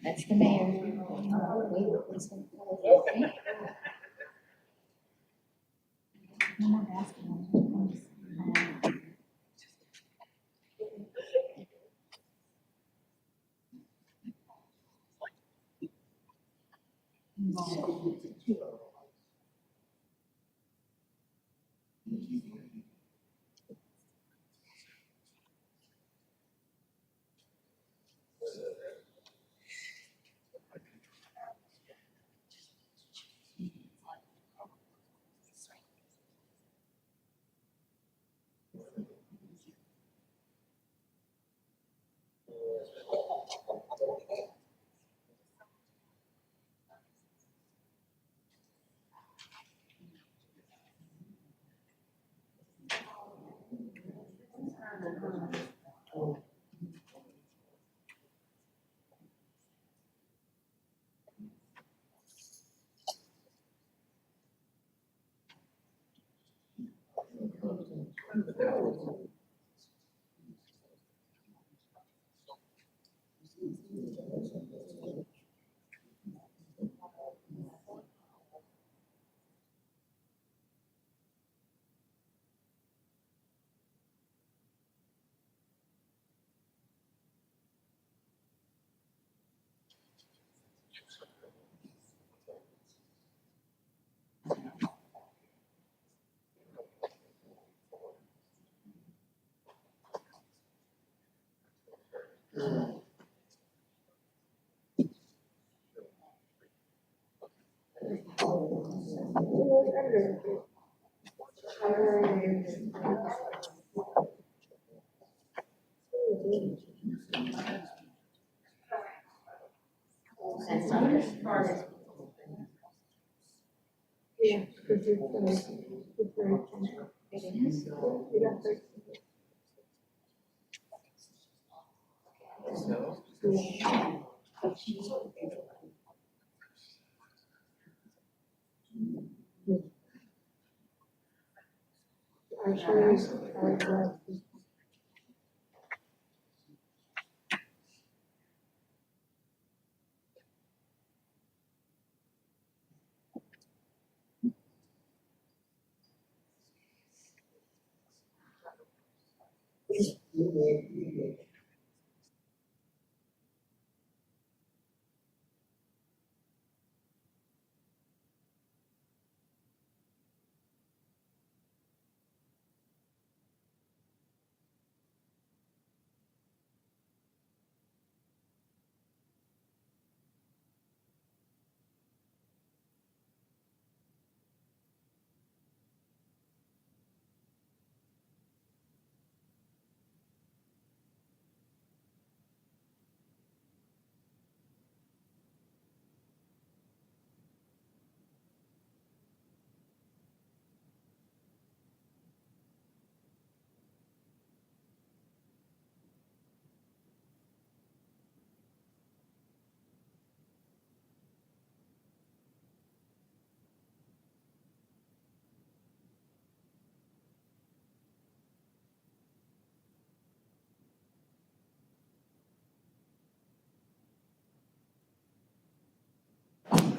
That's the mayor. No more basketball. Yeah, because it's very actually,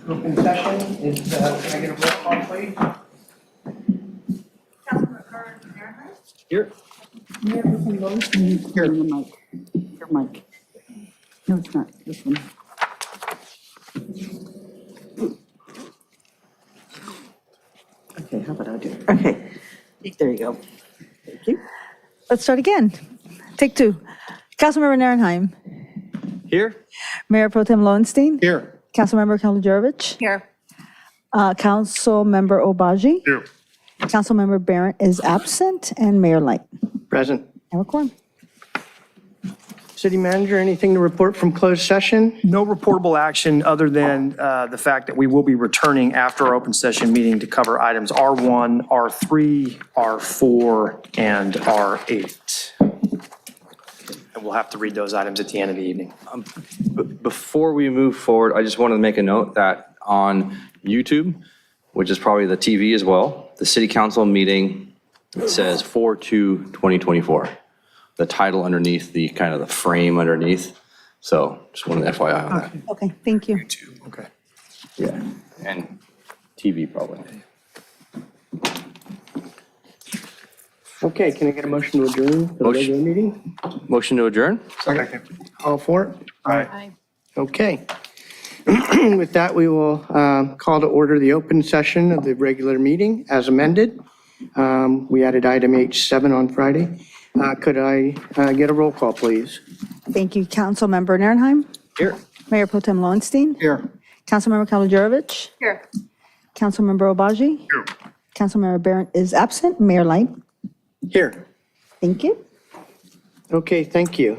Open session is, can I get a roll call, please? Here. Mayor Pro Tem Lowenstein, Here. the mic. Your mic. No, it's not, this one. Okay, how about I do it? Okay, there you go. Thank you. Let's start again. Take two. Councilmember Narenheim. Here. Mayor Pro Tem Lowenstein. Here. Councilmember Kalujarovich. Here. Councilmember Obaji. Here. Councilmember Barrett is absent, and Mayor Light. Present. And we're quorum. City manager, anything to report from closed session? No reportable action other than the fact that we will be returning after our open session meeting to cover items R1, R3, R4, and R8. And we'll have to read those items at the end of the evening. Before we move forward, I just wanted to make a note that on YouTube, which is probably the TV as well. The city council meeting, it says 4/2/2024. The title underneath, the kind of the frame underneath. So just wanted FYI on that. Okay, thank you. Okay. Yeah. And TV probably. Okay, can I get a motion to adjourn the Motion. regular meeting? Motion to adjourn? All for it? Aye. Okay. With that, we will call to order the open session of the regular meeting as amended. We added item H7 on Friday. Could I get a roll call, please? Thank you, Councilmember Narenheim. Here. Mayor Pro Tem Lowenstein. Here. Councilmember Kalujarovich. Here. Councilmember Obaji. Here. Councilmember Barron is absent. Mayor Light. Here. Thank you. Okay, thank you.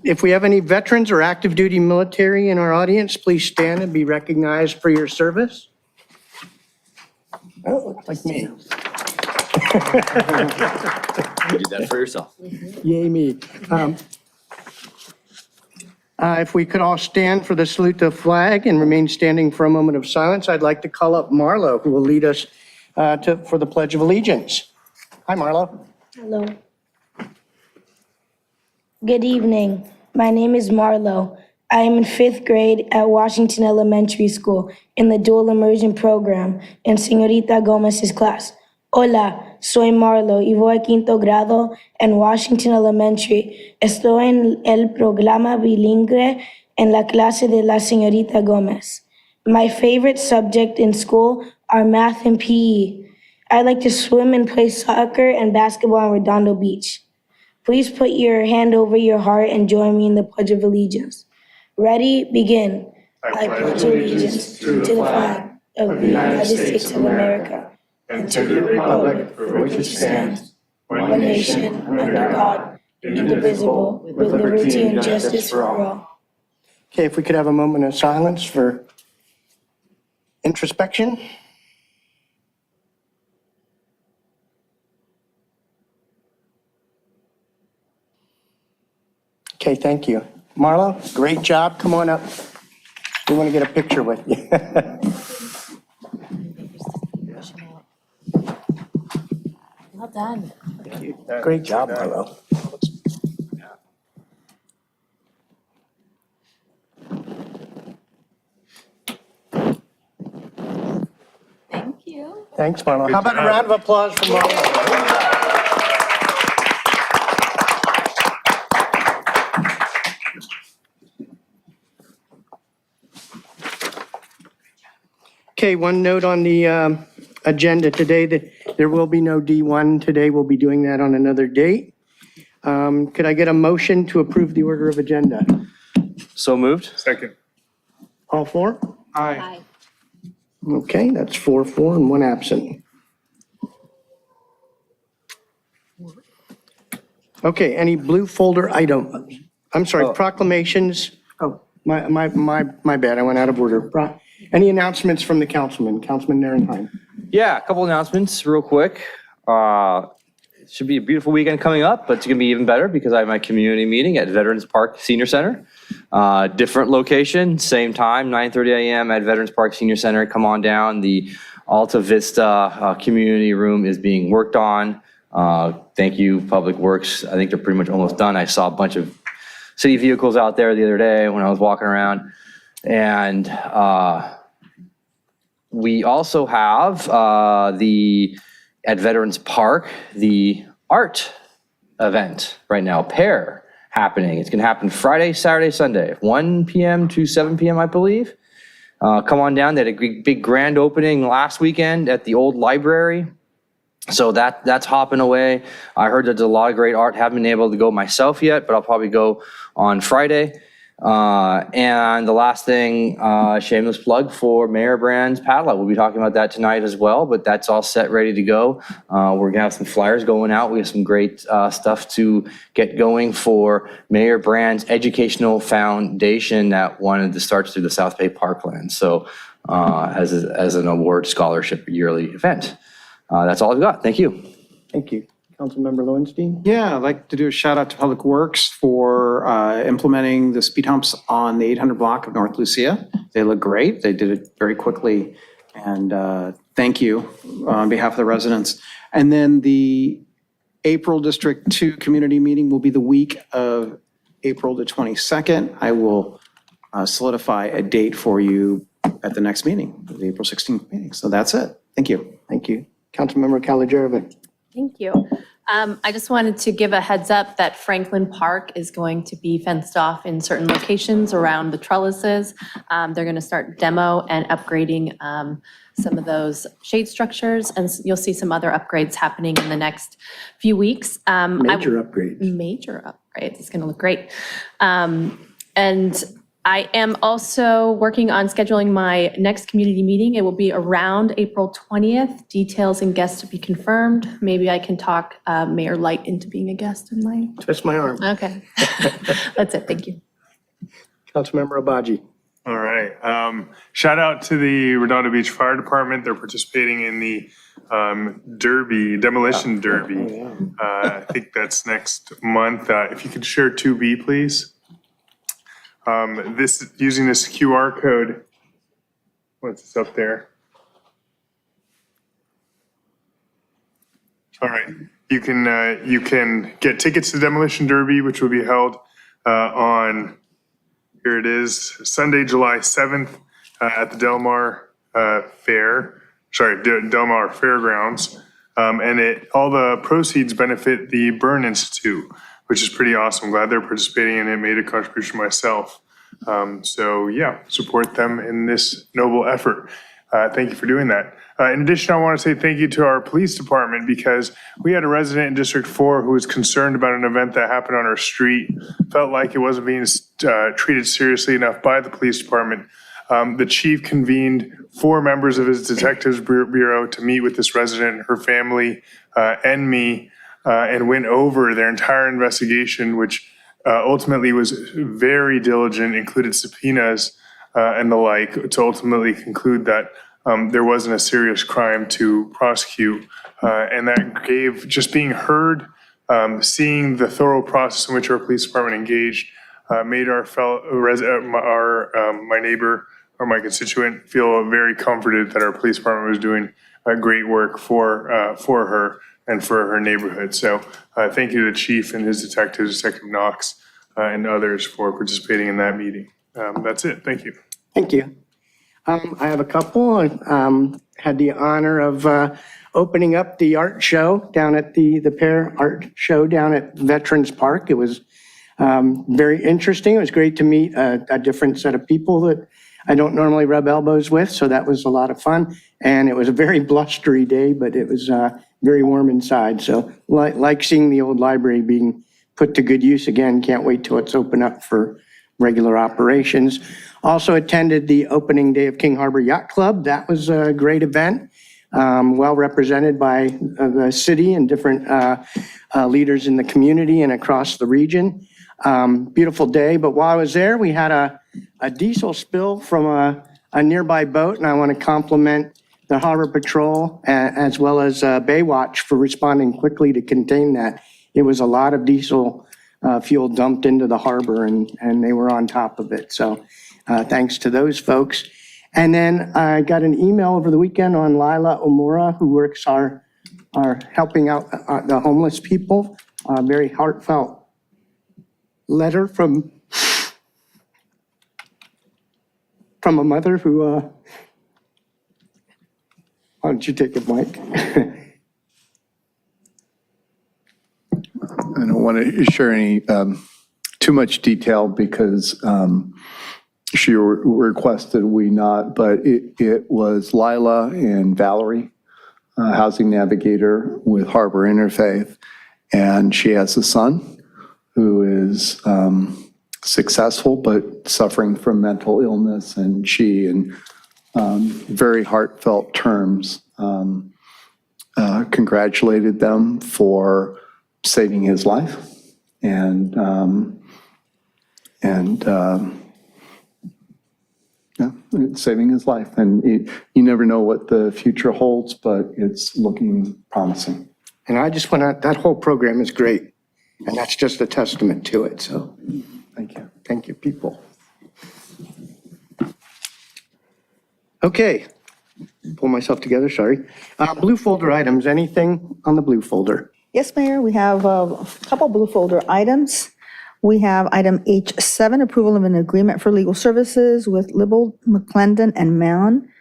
If we have any veterans or active duty military in our audience, please stand and be recognized for your service. Oh, looks like me. You did that for yourself. Yay me. If we could all stand for the salute to the flag and remain standing for a moment of silence, I'd like to call up Marlo, who will lead us for the Pledge of Allegiance. Hi, Marlo. Hello. Good evening. My name is Marlo. I am in 5th grade at Washington Elementary School in the dual immersion program in Señorita Gomez's class. Hola, soy Marlo y voy a quinto grado en Washington Elementary. Estoy en el programa bilingüe en la clase de la Señorita Gomez. My favorite subject in school are math and PE. I like to swim and play soccer and basketball on Redondo Beach. Please put your hand over your heart and join me in the Pledge of Allegiance. Ready? Begin. I pledge allegiance to the flag of the United States of America and to the republic for which it stands, one nation, under God, indivisible, with liberty and justice for all. Okay, if we could have a moment of silence for introspection. Okay, thank you. Marlo, great job. Come on up. We want to get a picture with you. Well done. Great job, Marlo. Thank you. Thanks, Marlo. How about a round of applause for Marlo? Okay, one note on the agenda today, that there will be no D1 today. We'll be doing that on another date. Could I get a motion to approve the order of agenda? So moved? Second. All four? Aye. Okay, that's 4-4 and one absent. Okay, any blue folder item? I'm sorry, proclamations. Oh, my bad, I went out of order. Any announcements from the Councilman Narenheim? Yeah, a couple announcements real quick. It should be a beautiful weekend coming up, but it's going to be even better because I have my community meeting at Veterans Park Senior Center. Different location, same time, 9:30 a.m. at Veterans Park Senior Center. Come on down. The Alta Vista community room is being worked on. Thank you, Public Works. I think they're pretty much almost done. I saw a bunch of city vehicles out there the other day when I was walking around. And we also have at Veterans Park, the art event right now, Pair, happening. It's going to happen Friday, Saturday, Sunday, 1 p.m. to 7 p.m., I believe. Come on down. They had a big grand opening last weekend at the old library. So that's hopping away. I heard there's a lot of great art. Haven't been able to go myself yet, but I'll probably go on Friday. And the last thing, shameless plug for Mayor Brand's Padlet. We'll be talking about that tonight as well, but that's all set, ready to go. We're gonna have some flyers going out. We have some great stuff to get going for Mayor Brand's Educational Foundation that wanted to start through the South Bay Parkland. So as an award scholarship yearly event. That's all I've got. Thank you. Thank you. Councilmember Lowenstein? Yeah, I'd like to do a shout out to Public Works for implementing the speed humps on the 800 block of North Lucia. They look great. They did it very quickly And thank you on behalf of the residents. And then the April District 2 community meeting will be the week of April the 22nd. I will solidify a date for you at the next meeting, the April 16th meeting. So that's it. Thank you. Thank you. Councilmember Kalijorovic. Thank you. I just wanted to give a heads up that Franklin Park is going to be fenced off in certain locations around the trellises. They're going to start demo and upgrading some of those shade structures, and you'll see some other upgrades happening in the next few weeks. Major upgrades. Major upgrades. It's going to look great. And I am also working on scheduling my next community meeting. It will be around April 20th. Details and guests to be confirmed. Maybe I can talk Mayor Light into being a guest in my... Twist my arm. Okay. That's it. Thank you. Councilmember Obaji. All right. Shout out to the Redondo Beach Fire Department. They're participating in the demolition derby. I think that's next month. If you could share 2B, please. Using this QR code. What's this up there? All right. You can get tickets to the demolition derby, which will be held on, here it is, Sunday, July 7th at the Del Mar Del Mar Fairgrounds. And all the proceeds benefit the Burn Institute, which is pretty awesome. I'm glad they're participating and it made a contribution myself. So yeah, support them in this noble effort. Thank you for doing that. In addition, I want to say thank you to our police department because we had a resident in District 4 who was concerned about an event that happened on our street, felt like it wasn't being treated seriously enough by the police department. The chief convened 4 members of his detectives bureau to meet with this resident, her family, and me, and went over their entire investigation, which ultimately was very diligent, included subpoenas and the like, to ultimately conclude that there wasn't a serious crime to prosecute. And that gave, just being heard, seeing the thorough process in which our police department engaged, made our my neighbor or my constituent feel very comforted that our police department was doing great work for her and for her neighborhood. So thank you to the chief and his detectives, Detective Knox, and others for participating in that meeting. That's it. Thank you. Thank you. I have a couple. Had the honor of opening up the art show down at the Pear Art Show down at Veterans Park. It was very interesting. It was great to meet a different set of people that I don't normally rub elbows with, so that was a lot of fun. And it was a very blustery day, but it was very warm inside. So like seeing the old library being put to good use again. Can't wait till it's open up for regular operations. Also attended the opening day of King Harbor Yacht Club. That was a great event, well represented by the city and different leaders in the community and across the region. Beautiful day, but while I was there, we had a diesel spill from a nearby boat, and I want to compliment the Harbor Patrol as well as Baywatch for responding quickly to contain that. It was a lot of diesel fuel dumped into the harbor, and they were on top of it. So thanks to those folks. And then I got an email over the weekend on Lila Omura, who works our helping out the homeless people. Very heartfelt letter from a mother who, why don't you take it, Mike? I don't want to share any too much detail because she requested we not, but it was Lila and Valerie, housing navigator with Harbor Interfaith, and she has a son who is successful but suffering from mental illness, and she, in very heartfelt terms, congratulated them for saving his life and saving his life. And you never know what the future holds, but it's looking promising. And I just want to, that whole program is great. And that's just a testament to it. So Thank you. thank you, people. Okay. pull myself together, sorry. Blue folder items, anything on the blue folder? Yes, Mayor, we have a couple blue folder items. We have item H7, approval of an agreement for legal services with Libble, McClendon, and Mann.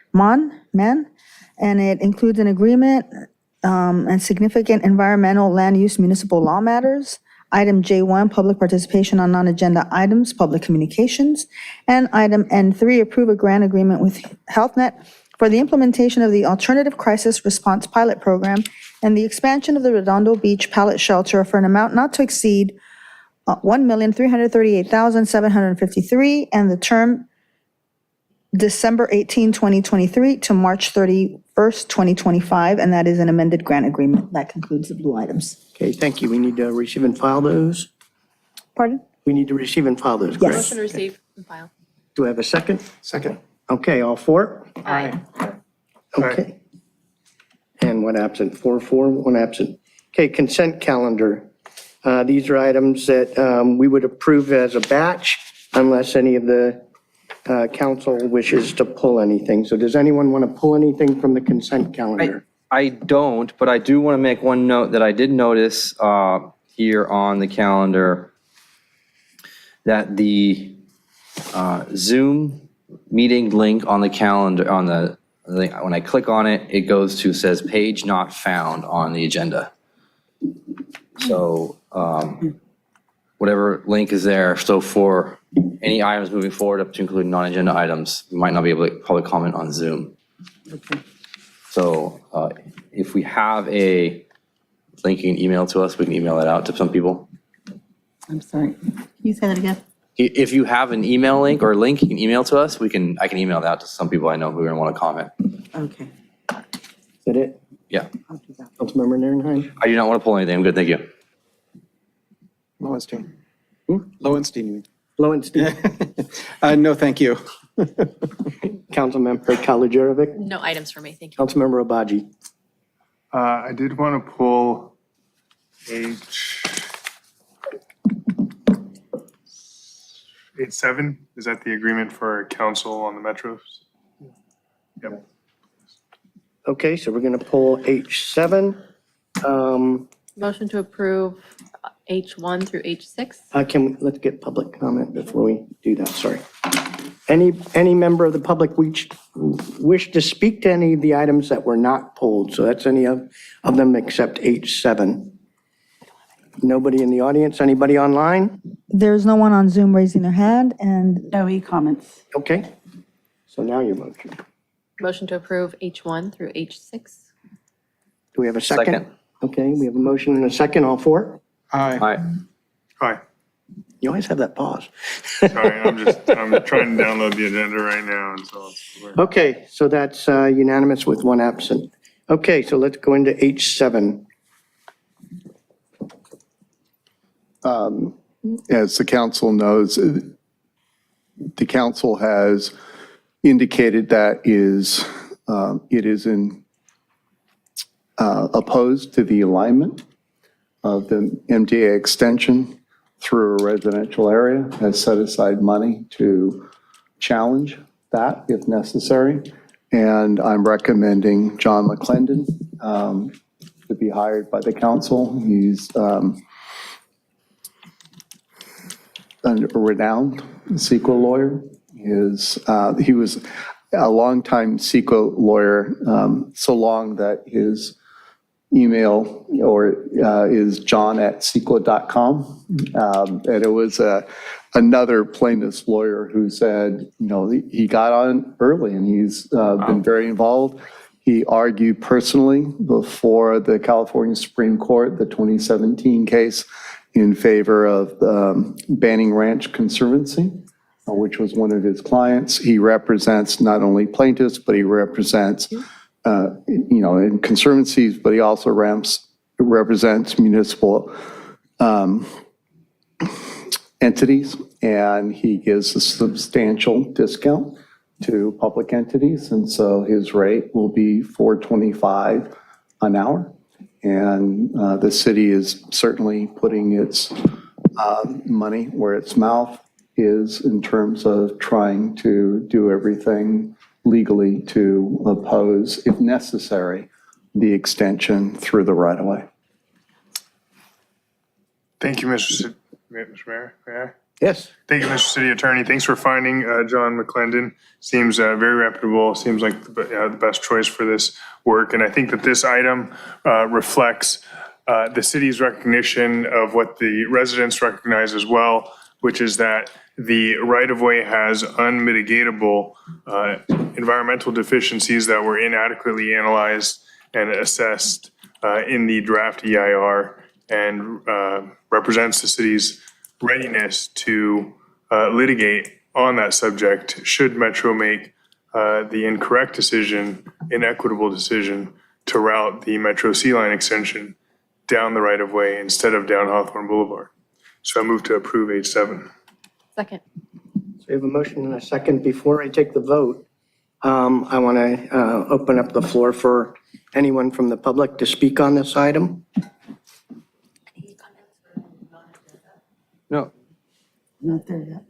And it includes an agreement and significant environmental, land use, municipal law matters. Item J1, public participation on non-agenda items, public communications. And item N3, approve a grant agreement with HealthNet for the implementation of the Alternative Crisis Response Pilot Program and the expansion of the Redondo Beach Pallet Shelter for an amount not to exceed $1,338,753, and the term December 18, 2023 to March 31st, 2025, and that is an amended grant agreement. That concludes the blue items. Okay, thank you. We need to receive and file those. Pardon? We need to receive and file those, Yes. correct? Motion to receive and file. Do I have a second? Second. Okay, all for? Aye. Okay. And one absent, 4, one absent. Okay, consent calendar. These are items that we would approve as a batch unless any of the council wishes to pull anything. So does anyone want to pull anything from the consent calendar? I don't, but I do want to make one note that I did notice here on the calendar that the Zoom meeting link on the calendar, when I click on it, it goes to, says page not found on the agenda. So whatever link is there, so for any items moving forward up to including non-agenda items, we might not be able to public comment on Zoom. So if we have a link you can email to us, we can email that out to some people. I'm sorry. Can you say that again? If you have an email link or a link you can email to us, I can email that out to some people I know who are going to want to comment. Okay. Is that it? Yeah. I'll do that. Councilmember Nierenheim? I do not want to pull anything. I'm good, thank you. Lowenstein. Lowenstein, you mean? Lowenstein? No, thank you. Councilmember Kalajerovic? No items for me, thank you. Councilmember Obaji? I did want to pull H7. Is that the agreement for council on the metros? Yep. Okay, so we're going to pull H7. Motion to approve H1 through H6. Let's get public comment before we do that, sorry. Any member of the public wish to speak to any of the items that were not pulled? So that's any of them except H7. Nobody in the audience? Anybody online? There's no one on Zoom raising their hand, and No e-comments. Okay, so now your motion. Motion to approve H1 through H6. Do we have a second? Second. Okay, we have a motion and a second, all four? Aye. All right. Hi, You always have that pause. sorry, I'm trying to download the agenda right now, and so. Okay, so that's unanimous with one absent. Okay, so let's go into H7. As the council knows, the council has indicated that it is opposed to the alignment of the MDA extension through a residential area, has set aside money to challenge that if necessary. And I'm recommending John McClendon to be hired by the council. He's a renowned CEQA lawyer. He was a longtime CEQA lawyer, so long that his email is john@ceqa.com. And it was another plaintiff's lawyer who said, he got on early and he's been very involved. He argued personally before the California Supreme Court, the 2017 case, in favor of banning ranch conservancy, which was one of his clients. He represents not only plaintiffs, but he represents, in conservancies, but he also represents municipal entities, and he gives a substantial discount to public entities, and so his rate will be $4.25 an hour. And the city is certainly putting its money where its mouth is in terms of trying to do everything legally to oppose, if necessary, the extension through the right-of-way. Thank you, Mr. Mayor. Yes. Thank you, Mr. City Attorney. Thanks for finding John McClendon. Seems very reputable, seems like the best choice for this work. And I think that this item reflects the city's recognition of what the residents recognize as well, which is that the right-of-way has unmitigatable environmental deficiencies that were inadequately analyzed and assessed in the draft EIR, and represents the city's readiness to litigate on that subject should Metro make the incorrect decision, inequitable decision to route the Metro C line extension down the right-of-way instead of down Hawthorne Boulevard. So I move to approve H7. Second. So we have a motion and a second. Before I take the vote, I want to open up the floor for anyone from the public to speak on this item. No. Not there yet.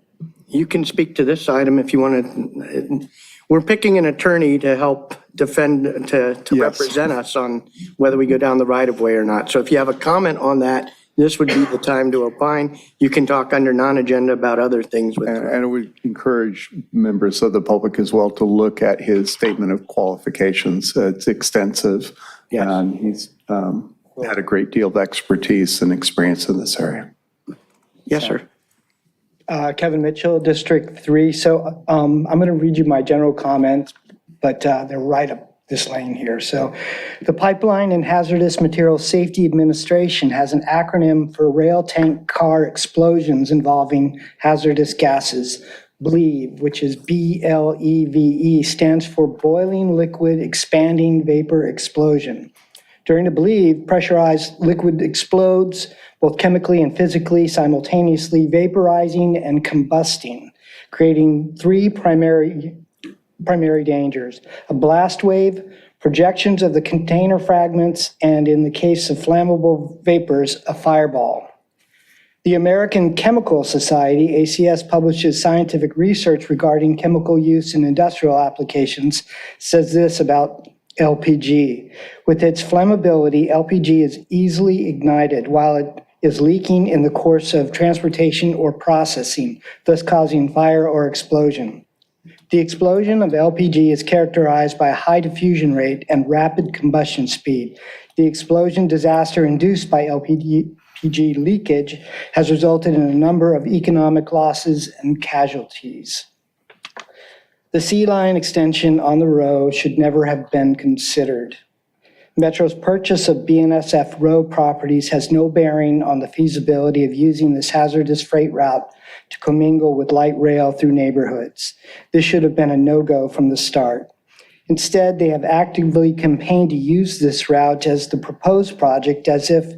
You can speak to this item if you want to. We're picking an attorney to help defend, to Yes. represent us on whether we go down the right-of-way or not. So if you have a comment on that, this would be the time to opine. You can talk under non-agenda about other things with. And I would encourage members of the public as well to look at his statement of qualifications. It's extensive. Yes. And he's had a great deal of expertise and experience in this area. Yes, sir. Kevin Mitchell, District 3. So I'm going to read you my general comments, but they're right up this lane here. So the Pipeline and Hazardous Materials Safety Administration has an acronym for rail tank car explosions involving hazardous gases. BLEVE, which is BLEVE, stands for Boiling Liquid Expanding Vapor Explosion. During the BLEVE, pressurized liquid explodes both chemically and physically, simultaneously vaporizing and combusting, creating three primary dangers: a blast wave, projections of the container fragments, and in the case of flammable vapors, a fireball. The American Chemical Society, ACS, publishes scientific research regarding chemical use in industrial applications, says this about LPG. With its flammability, LPG is easily ignited while it is leaking in the course of transportation or processing, thus causing fire or explosion. The explosion of LPG is characterized by a high diffusion rate and rapid combustion speed. The explosion disaster induced by LPG leakage has resulted in a number of economic losses and casualties. The C line extension on the road should never have been considered. Metro's purchase of BNSF road properties has no bearing on the feasibility of using this hazardous freight route to commingle with light rail through neighborhoods. This should have been a no-go from the start. Instead, they have actively campaigned to use this route as the proposed project as if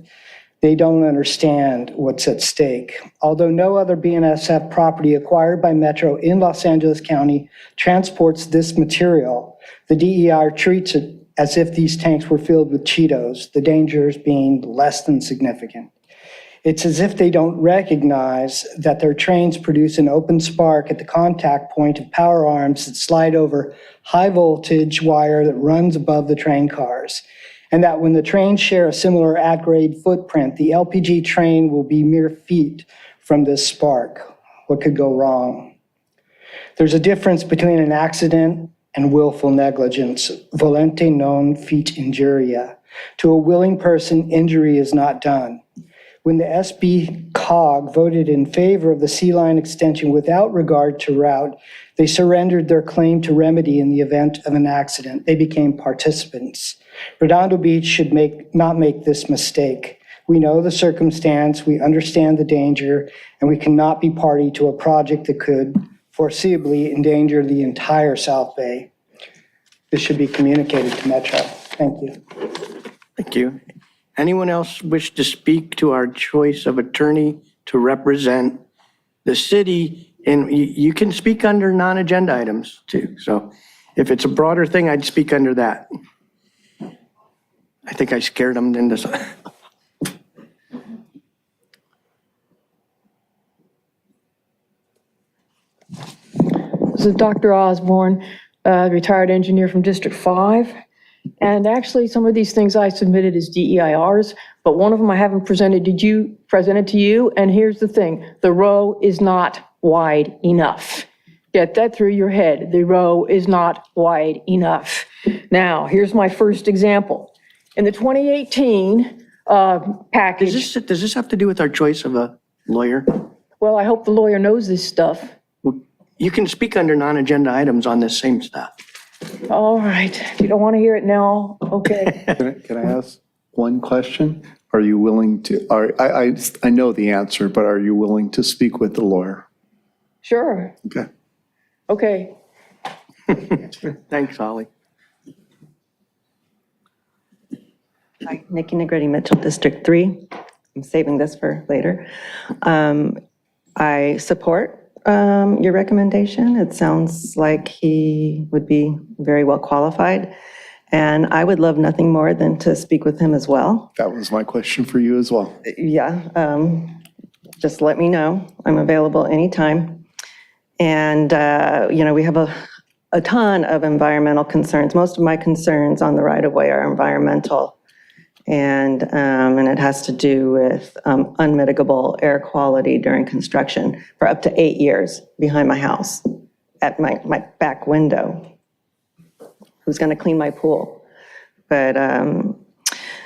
they don't understand what's at stake. Although no other BNSF property acquired by Metro in Los Angeles County transports this material, the DER treats it as if these tanks were filled with Cheetos, the dangers being less than significant. It's as if they don't recognize that their trains produce an open spark at the contact point of power arms that slide over high voltage wire that runs above the train cars. And that when the trains share a similar at-grade footprint, the LPG train will be mere feet from this spark. What could go wrong? There's a difference between an accident and willful negligence, volente non fit injuria. To a willing person, injury is not done. When the SB COG voted in favor of the C line extension without regard to route, they surrendered their claim to remedy in the event of an accident. They became participants. Redondo Beach should not make this mistake. We know the circumstance, we understand the danger, and we cannot be party to a project that could foreseeably endanger the entire South Bay. This should be communicated to Metro. Thank you. Thank you. Anyone else wish to speak to our choice of attorney to represent the city? And you can speak under non-agenda items too. So if it's a broader thing, I'd speak under that. I think I scared them into. This is Dr. Osborne. retired engineer from District 5. And actually, some of these things I submitted as DEIRs, but one of them I haven't presented to you. And here's the thing, the row is not wide enough. Get that through your head. The row is not wide enough. Now, here's my first example. In the 2018 package. Does this have to do with our choice of a lawyer? Well, I hope the lawyer knows this stuff. You can speak under non-agenda items on this same stuff. All right, if you don't want to hear it now, okay. Can I ask one question? Are you willing to, I know the answer, but are you willing to speak with the lawyer? Sure, Okay. okay. Thanks, Holly. Hi, Nikki Negretti, Mitchell, District 3. I'm saving this for later. I support your recommendation. It sounds like he would be very well qualified, and I would love nothing more than to speak with him as well. That was my question for you as well. Yeah, just let me know. I'm available anytime. And, we have a ton of environmental concerns. Most of my concerns on the right-of-way are environmental. And it has to do with unmitigable air quality during construction for up to 8 years behind my house at my back window. Who's going to clean my pool? But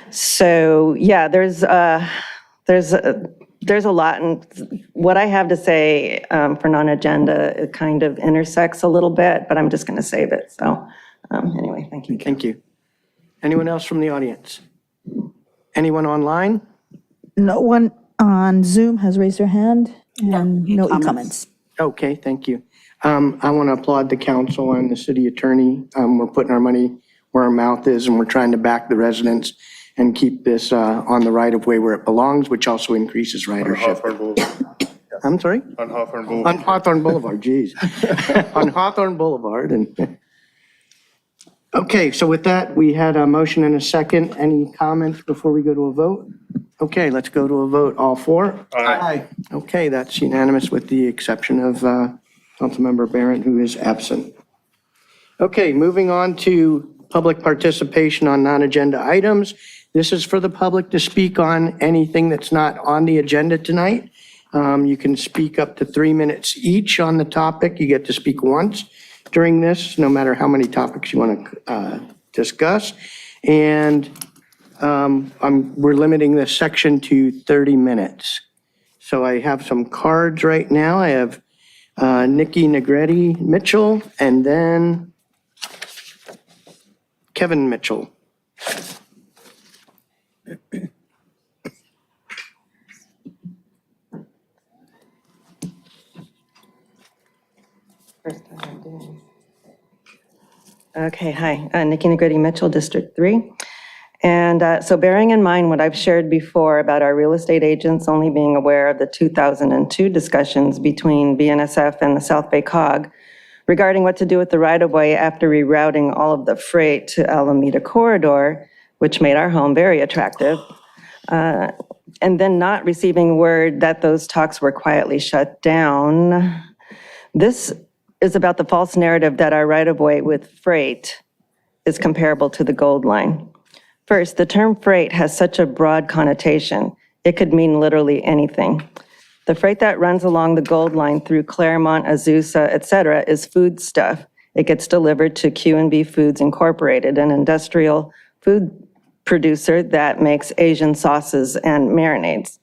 so yeah, there's a lot, and what I have to say for non-agenda, it kind of intersects a little bit, but I'm just going to save it. So anyway, thank you. Thank you. Anyone else from the audience? Anyone online? No one on Zoom has raised their hand, and no e-comments. Okay, thank you. I want to applaud the council and the city attorney. We're putting our money where our mouth is, and we're trying to back the residents and keep this on the right of way where it belongs, which also increases On ridership. Hawthorne Boulevard. I'm sorry? On Hawthorne On Boulevard. Hawthorne Boulevard, geez. On Hawthorne Boulevard. And okay, so with that, we had a motion and a second. Any comments before we go to a vote? Okay, let's go to a vote. All four? Aye. Okay, that's unanimous with the exception of Councilmember Barron, who is absent. Okay, moving on to public participation on non-agenda items. This is for the public to speak on anything that's not on the agenda tonight. You can speak up to 3 minutes each on the topic. You get to speak once during this, no matter how many topics you want to discuss. And we're limiting this section to 30 minutes. So I have some cards right now. I have Nikki Negretti Mitchell, and then Kevin Mitchell. Okay, hi, Nikki Negretti Mitchell, District 3. And so bearing in mind what I've shared before about our real estate agents only being aware of the 2002 discussions between BNSF and the South Bay COG regarding what to do with the right-of-way after rerouting all of the freight to Alameda Corridor, which made our home very attractive, and then not receiving word that those talks were quietly shut down. This is about the false narrative that our right-of-way with freight is comparable to the Gold Line. First, the term freight has such a broad connotation. It could mean literally anything. The freight that runs along the Gold Line through Claremont, Azusa, et cetera, is food stuff. It gets delivered to Q&B Foods Incorporated, an industrial food producer that makes Asian sauces and marinades.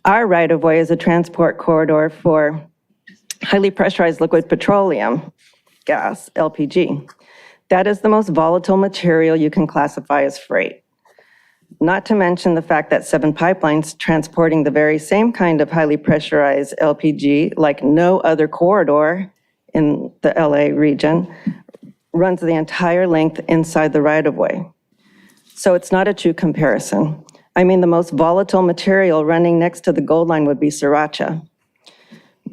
Our right-of-way is a transport corridor for highly pressurized liquid petroleum gas, LPG. That is the most volatile material you can classify as freight. Not to mention the fact that 7 pipelines transporting the very same kind of highly pressurized LPG, like no other corridor in the LA region, runs the entire length inside the right-of-way. So it's not a true comparison. I mean, the most volatile material running next to the Gold Line would be sriracha.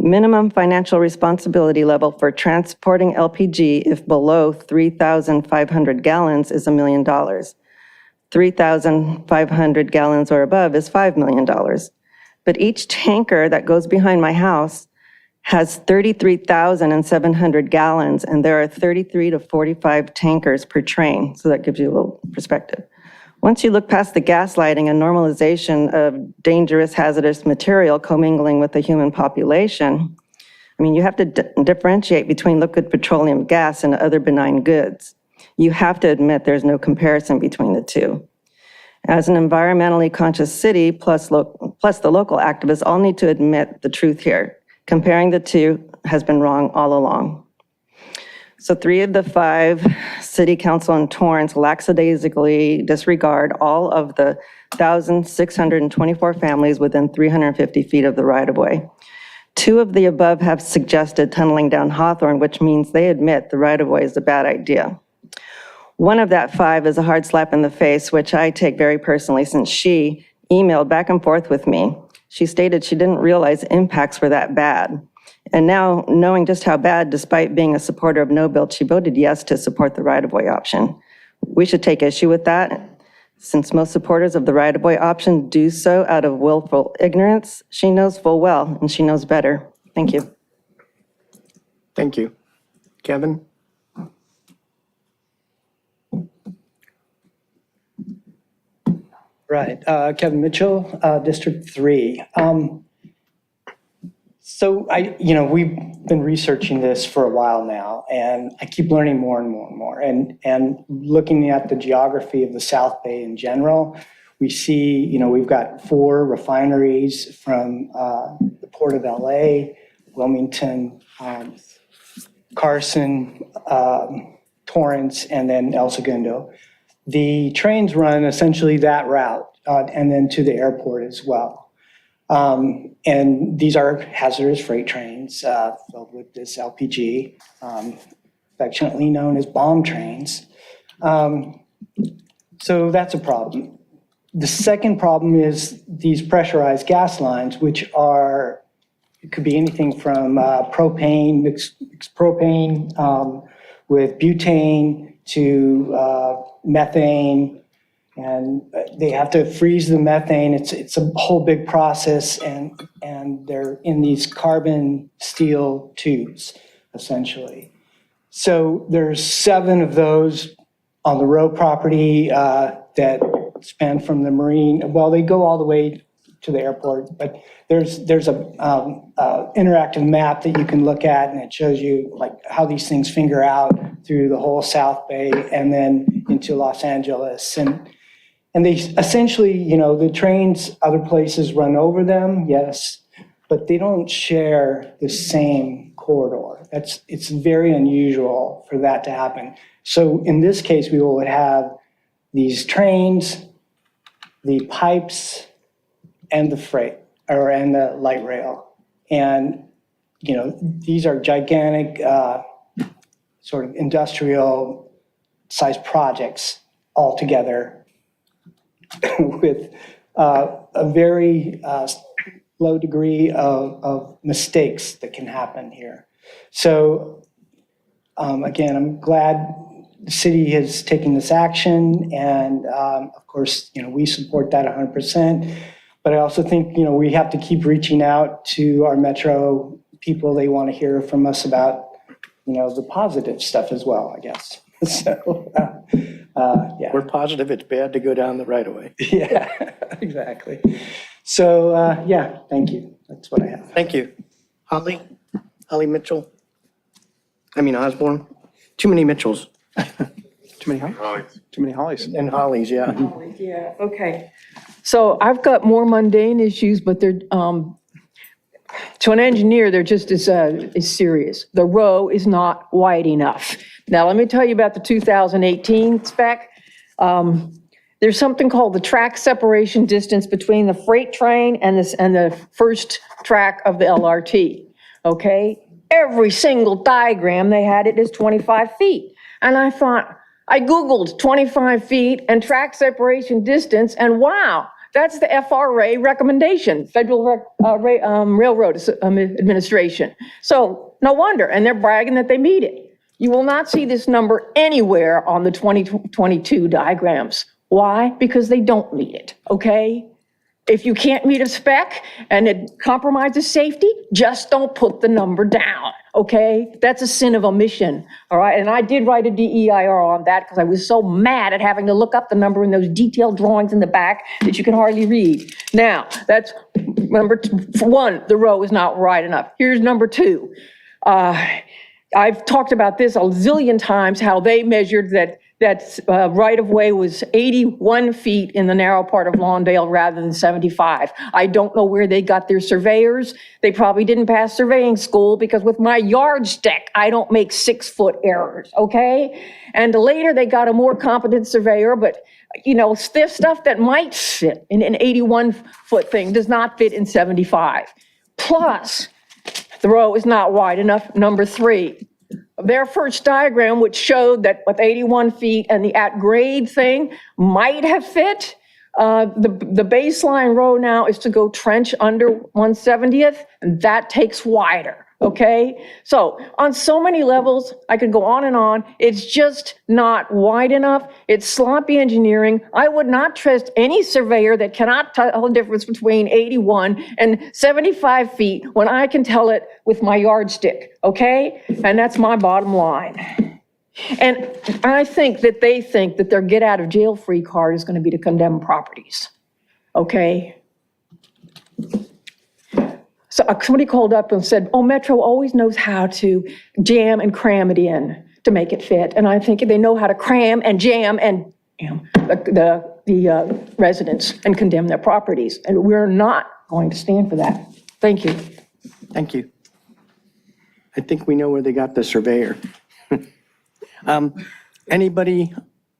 Minimum financial responsibility level for transporting LPG if below 3,500 gallons is $1 million. 3,500 gallons or above is $5 million. But each tanker that goes behind my house has 33,700 gallons, and there are 33 to 45 tankers per train. So that gives you a little perspective. Once you look past the gaslighting and normalization of dangerous, hazardous material commingling with the human population, I mean, you have to differentiate between liquid petroleum gas and other benign goods. You have to admit there's no comparison between the two. As an environmentally conscious city, plus the local activists all need to admit the truth here. Comparing the two has been wrong all along. So 3 of the 5 city council in Torrance lackadaisically disregard all of the 1,624 families within 350 feet of the right-of-way. 2 of the above have suggested tunneling down Hawthorne, which means they admit the right-of-way is a bad idea. One of that 5 is a hard slap in the face, which I take very personally since she emailed back and forth with me. She stated she didn't realize impacts were that bad. And now, knowing just how bad, despite being a supporter of no build, she voted yes to support the right-of-way option. We should take issue with that. Since most supporters of the right-of-way option do so out of willful ignorance, she knows full well, and she knows better. Thank you. Thank you. Kevin? Right, Kevin Mitchell, District 3. So we've been researching this for a while now, and I keep learning more and more and more. And looking at the geography of the South Bay in general, we see, we've got 4 refineries from the Port of LA, Wilmington, Carson, Torrance, and then El Segundo. The trains run essentially that route, and then to the airport as well. And these are hazardous freight trains filled with this LPG, affectionately known as bomb trains. So that's a problem. The second problem is these pressurized gas lines, which are, it could be anything from propane, mixed propane with butane to methane. And they have to freeze the methane. It's a whole big process, and they're in these carbon steel tubes, essentially. So there's 7 of those on the row property that span from the marine. Well, they go all the way to the airport, but there's a interactive map that you can look at, and it shows you like how these things finger out through the whole South Bay and then into Los Angeles. And they essentially, the trains, other places run over them, yes, but they don't share the same corridor. It's very unusual for that to happen. So in this case, we will have these trains, the pipes, and the freight, and the light rail. And, these are gigantic sort of industrial sized projects all together with a very low degree of mistakes that can happen here. So again, I'm glad the city has taken this action, and of course, we support that 100%. But I also think, we have to keep reaching out to our metro people. They want to hear from us about, the positive stuff as well, I guess. So, yeah. We're positive it's bad to go down the right-of-way. Yeah, exactly. So, yeah, thank you. That's what I have. Thank you. Holly Mitchell? Osborne? Too many Mitchells. Too many hollies. Too many hollies. And Hollies, yeah. Yeah, okay. So I've got more mundane issues, but they're, to an engineer, they're just as serious. The row is not wide enough. Now, let me tell you about the 2018 spec. There's something called the track separation distance between the freight train and the first track of the LRT, okay? Every single diagram they had it as 25 feet. And I thought, I Googled 25 feet and track separation distance, and wow, that's the FRA recommendation, Federal Railroad Administration. So no wonder, and they're bragging that they meet it. You will not see this number anywhere on the 2022 diagrams. Why? Because they don't meet it, okay? If you can't meet a spec and it compromises safety, just don't put the number down, okay? That's a sin of omission, all right? And I did write a DEIR on that because I was so mad at having to look up the number in those detailed drawings in the back that you can hardly read. Now, that's number one, the row is not wide enough. Here's number two. I've talked about this a zillion times, how they measured that right-of-way was 81 feet in the narrow part of Lawndale rather than 75. I don't know where they got their surveyors. They probably didn't pass surveying school because with my yardstick, I don't make 6-foot errors, okay? And later they got a more competent surveyor, but stiff stuff that might fit in an 81-foot thing does not fit in 75. Plus, the row is not wide enough, number three. Their first diagram, which showed that with 81 feet and the at-grade thing might have fit, the baseline row now is to go trench under 170th, and that takes wider, okay? So on so many levels, I could go on and on. It's just not wide enough. It's sloppy engineering. I would not trust any surveyor that cannot tell the difference between 81 and 75 feet when I can tell it with my yardstick, okay? And that's my bottom line. And I think that they think that their get-out-of-jail-free card is going to be to condemn properties, okay? So somebody called up and said, oh, Metro always knows how to jam and cram it in to make it fit. And I think they know how to cram and jam and the residents and condemn their properties. And we're not going to stand for that. Thank you. Thank you. I think we know where they got the surveyor. Anybody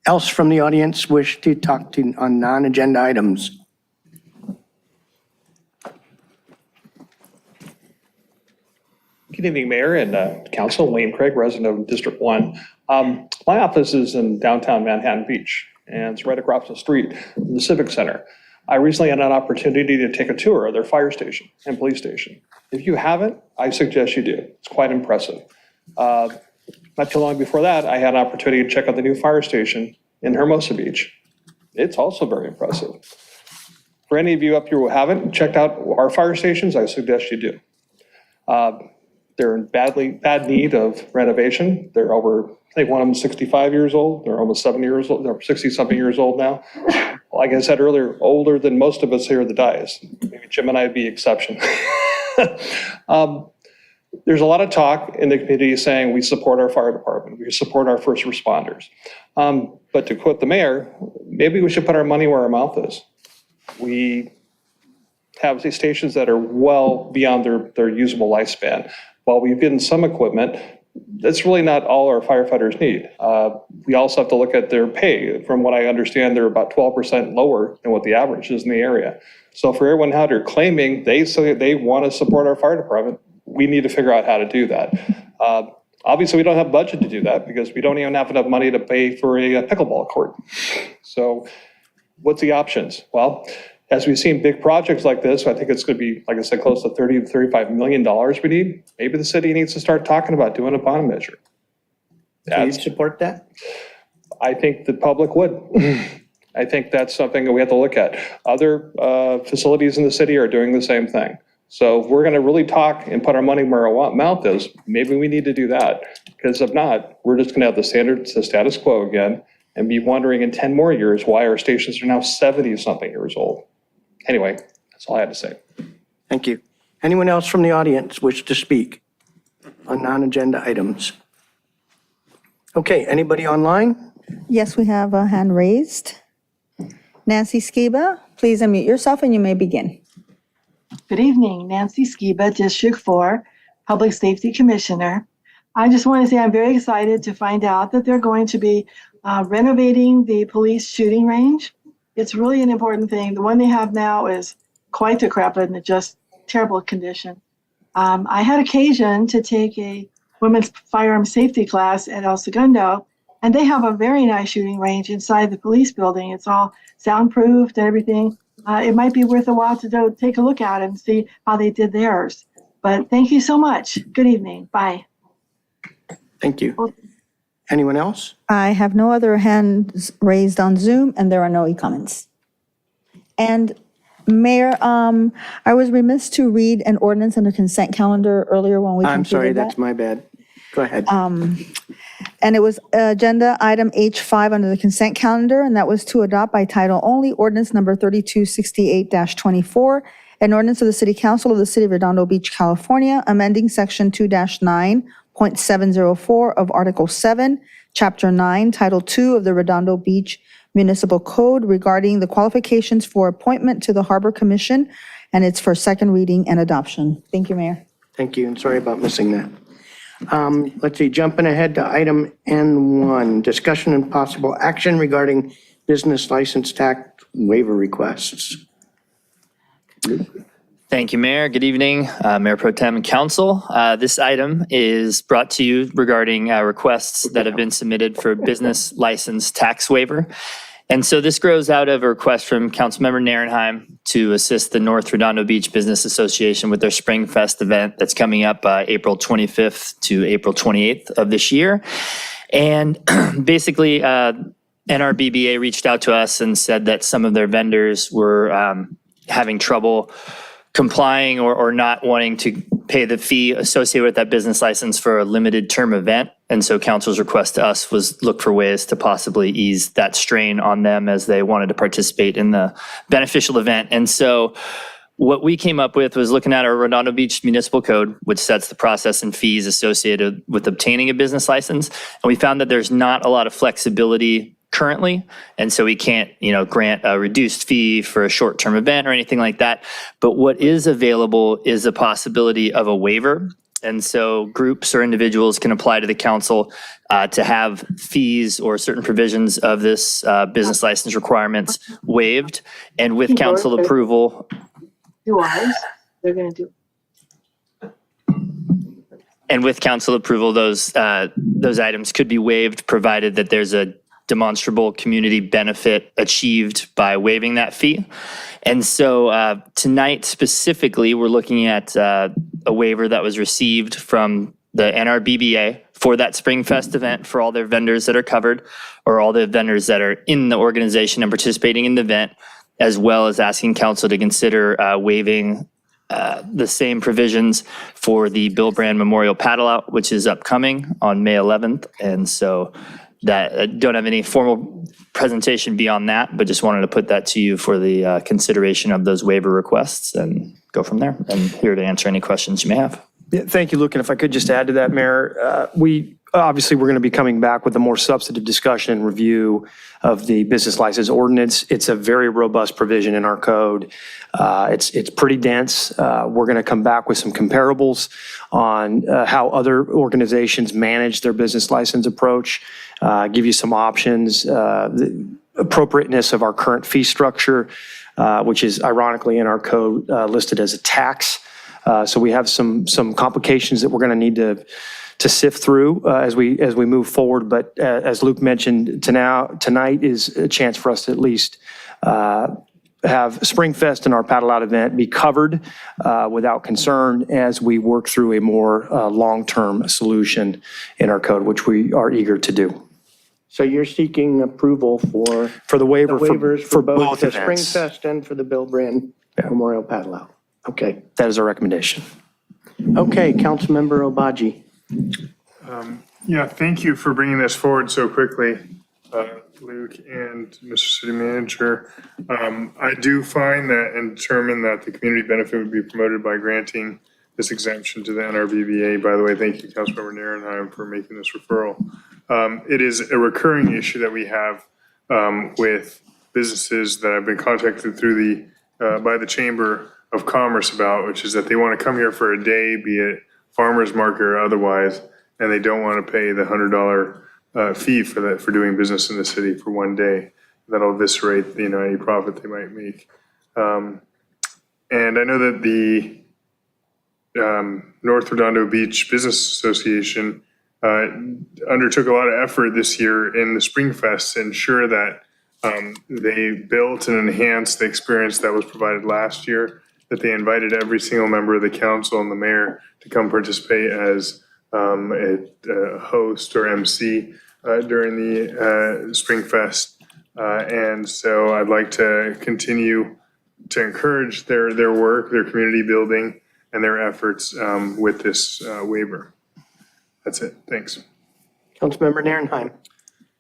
else from the audience wish to talk to on non-agenda items? Good evening, Mayor and Council. Wayne Craig, resident of District 1. My office is in downtown Manhattan Beach, and it's right across the street from the Civic Center. I recently had an opportunity to take a tour of their fire station and police station. If you haven't, I suggest you do. It's quite impressive. Not too long before that, I had an opportunity to check out the new fire station in Hermosa Beach. It's also very impressive. For any of you up here who haven't checked out our fire stations, I suggest you do. They're in bad need of renovation. They're over, I think one of them is 65 years old. They're almost 7 years old. They're 60-something years old now. Like I said earlier, older than most of us here at the dais. Maybe Jim and I would be the exception. There's a lot of talk in the community saying we support our fire department, we support our first responders. But to quote the mayor, maybe we should put our money where our mouth is. We have these stations that are well beyond their usable lifespan. While we've given some equipment, that's really not all our firefighters need. We also have to look at their pay. From what I understand, they're about 12% lower than what the average is in the area. So for everyone out there claiming they say they want to support our fire department, we need to figure out how to do that. Obviously, we don't have budget to do that because we don't even have enough money to pay for a pickleball court. So what's the options? Well, as we've seen big projects like this, I think it's going to be, like I said, close to $30 to $35 million we need. Maybe the city needs to start talking about doing a bond measure. Do you support that? I think the public would. I think that's something that we have to look at. Other facilities in the city are doing the same thing. So if we're going to really talk and put our money where our mouth is, maybe we need to do that. Because if not, we're just going to have the status quo again and be wondering in 10 more years why our stations are now 70-something years old. Anyway, that's all I had to say. Thank you. Anyone else from the audience wish to speak on non-agenda items? Okay, anybody online? Yes, we have a hand raised. Nancy Skiba, please unmute yourself and you may begin. Good evening, Nancy Skiba, District 4, Public Safety Commissioner. I just want to say I'm very excited to find out that they're going to be renovating the police shooting range. It's really an important thing. The one they have now is quite decrepit and just terrible condition. I had occasion to take a women's firearm safety class at El Segundo, and they have a very nice shooting range inside the police building. It's all soundproofed and everything. It might be worth a while to go take a look at it and see how they did theirs. But thank you so much. Good evening. Bye. Thank you. Anyone else? I have no other hands raised on Zoom and there are no e-comments. And Mayor, I was remiss to read an ordinance under consent calendar earlier when we I'm sorry, completed that. that's my bad. Go ahead. And it was agenda item H5 under the consent calendar, and that was to adopt by title only ordinance number 3268-24, an ordinance of the City Council of the City of Redondo Beach, California, amending section 2-9.704 of Article 7, Chapter 9, Title 2 of the Redondo Beach Municipal Code regarding the qualifications for appointment to the Harbor Commission, and it's for second reading and adoption. Thank you, Mayor. Thank you, and sorry about missing that. Let's see, jumping ahead to item N1, discussion and possible action regarding business license tax waiver requests. Thank you, Mayor. Good evening, Mayor Pro Tem and Council. This item is brought to you regarding requests that have been submitted for business license tax waiver. And so this grows out of a request from Councilmember Narenheim to assist the North Redondo Beach Business Association with their Spring Fest event that's coming up April 25th to April 28th of this year. And basically, NRBBA reached out to us and said that some of their vendors were having trouble complying or not wanting to pay the fee associated with that business license for a limited term event. And so council's request to us was look for ways to possibly ease that strain on them as they wanted to participate in the beneficial event. And so what we came up with was looking at our Redondo Beach Municipal Code, which sets the process and fees associated with obtaining a business license. And we found that there's not a lot of flexibility currently. And so we can't, grant a reduced fee for a short-term event or anything like that. But what is available is a possibility of a waiver. And so groups or individuals can apply to the council to have fees or certain provisions of this business license requirements waived. And with council approval. Do ours, they're going to do. And with council approval, those items could be waived provided that there's a demonstrable community benefit achieved by waiving that fee. And so tonight specifically, we're looking at a waiver that was received from the NRBBA for that Spring Fest event for all their vendors that are covered, or all the vendors that are in the organization and participating in the event, as well as asking council to consider waiving the same provisions for the Bill Brand Memorial Paddle Out, which is upcoming on May 11th. And so that don't have any formal presentation beyond that, but just wanted to put that to you for the consideration of those waiver requests and go from there. And here to answer any questions you may have. Yeah, thank you, Luke. And if I could just add to that, Mayor, we're going to be coming back with a more substantive discussion and review of the business license ordinance. It's a very robust provision in our code. It's pretty dense. We're going to come back with some comparables on how other organizations manage their business license approach, give you some options, the appropriateness of our current fee structure, which is ironically in our code listed as a tax. So we have some complications that we're going to need to sift through as we move forward. But as Luke mentioned, tonight is a chance for us to at least have Spring Fest and our Paddle Out event be covered without concern as we work through a more long-term solution in our code, which we are eager to do. So you're seeking approval for the waiver waivers for both the events. Spring Fest and for the Bill Brand Memorial Paddle Out. Okay. That is our recommendation. Okay, Councilmember Obaji. Yeah, thank you for bringing this forward so quickly, Luke and Mr. City Manager. I do find that and determine that the community benefit would be promoted by granting this exemption to the NRBBA. By the way, thank you, Councilmember Narenheim, for making this referral. It is a recurring issue that we have with businesses that I've been contacted through by the Chamber of Commerce about, which is that they want to come here for a day, be it farmer's market or otherwise, and they don't want to pay the $100 fee for doing business in the city for one day. That'll eviscerate any profit they might make. And I know that the North Redondo Beach Business Association undertook a lot of effort this year in the Spring Fest to ensure that they built and enhanced the experience that was provided last year, that they invited every single member of the council and the mayor to come participate as a host or MC during the Spring Fest. And so I'd like to continue to encourage their work, their community building, and their efforts with this waiver. That's it. Thanks. Councilmember Narenheim.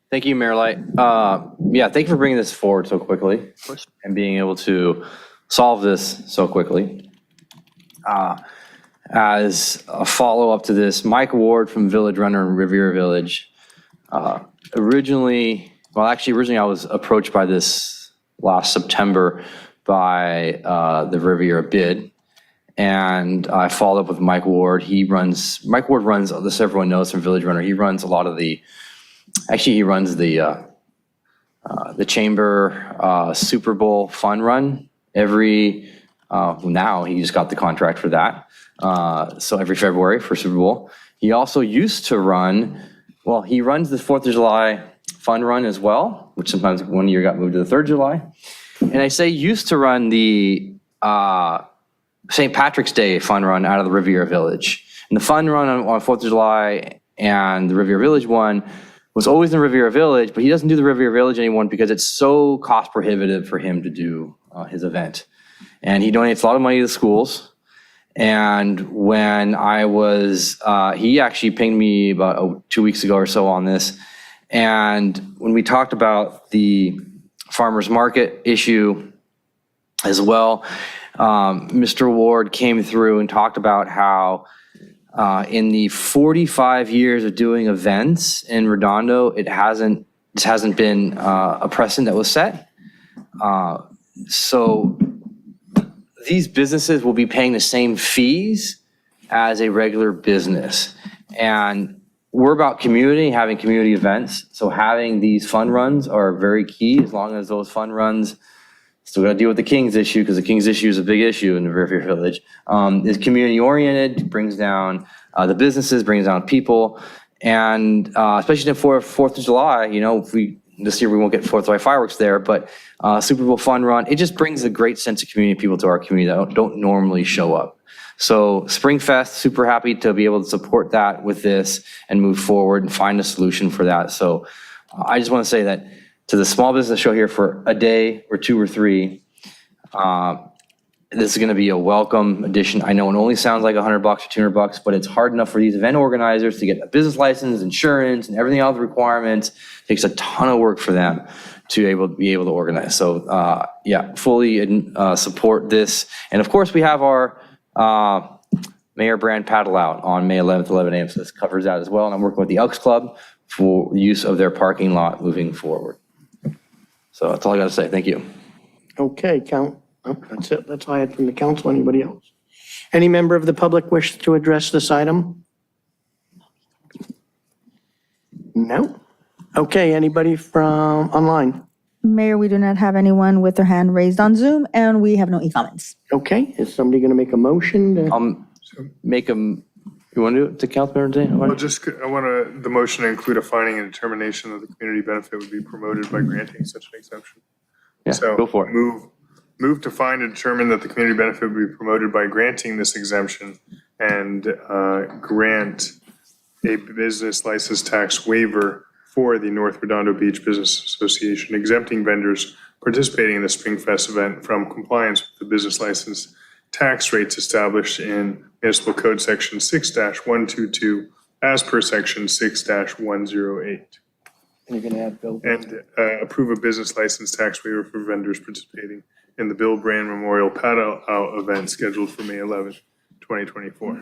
Thank you, Mayor Light. Yeah, thank you for bringing this forward so quickly and being able to solve this so quickly. As a follow-up to this, Mike Ward from Village Runner in Riviera Village. Originally I was approached by this last September by the Riviera bid. And I followed up with Mike Ward. Mike Ward runs, this everyone knows from Village Runner, he runs a lot of he runs the Chamber Super Bowl fun run now he just got the contract for that. So every February for Super Bowl. He also used to run, he runs the 4th of July fun run as well, which sometimes one year got moved to the 3rd of July. And I say used to run the St. Patrick's Day fun run out of the Riviera Village. And the fun run on 4th of July and the Riviera Village one was always in Riviera Village, but he doesn't do the Riviera Village anymore because it's so cost prohibitive for him to do his event. And he donates a lot of money to the schools. And when I was, he actually pinged me about 2 weeks ago or so on this. And when we talked about the farmers market issue as well, Mr. Ward came through and talked about how in the 45 years of doing events in Redondo, this hasn't been a precedent that was set. So these businesses will be paying the same fees as a regular business. And we're about community, having community events. So having these fun runs are very key, as long as those fun runs still got to deal with the King's issue, because the King's issue is a big issue in the Riviera Village. Is community oriented, brings down the businesses, brings down people, and especially for 4th of July, this year we won't get 4th of July fireworks there, but Super Bowl fun run, it just brings a great sense of community people to our community that don't normally show up. So Springfest, super happy to be able to support that with this and move forward and find a solution for that. So I just want to say that to the small business show here for a day or 2 or 3, this is going to be a welcome addition. I know it only sounds like $100 or $200, but it's hard enough for these event organizers to get a business license, insurance, and everything else requirements. It takes a ton of work for them to be able to organize. So yeah, fully support this. And of course, we have our Mayor Brand paddle out on May 11th, 11 a.m. So this covers that as well. And I'm working with the Elks Club for use of their parking lot moving forward. So that's all I got to say. Thank you. Okay, that's it. That's all I had from the council. Anybody else? Any member of the public wish to address this item? No? Okay, anybody from online? Mayor, we do not have anyone with their hand raised on Zoom, and we have no e-comments. Okay, is somebody going to make a motion? You want to do it to Councilmember Zane? Well, I want the motion to include a finding and determination that the community benefit would be promoted by granting such an exemption. Yeah, So go for it. Move to find and determine that the community benefit would be promoted by granting this exemption and grant a business license tax waiver for the North Redondo Beach Business Association, exempting vendors participating in the Springfest event from compliance with the business license tax rates established in Municipal Code Section 6-122 as per Section 6-108. And you're going to add Bill? And approve a business license tax waiver for vendors participating in the Bill Brand Memorial Paddle Out event scheduled for May 11th, 2024.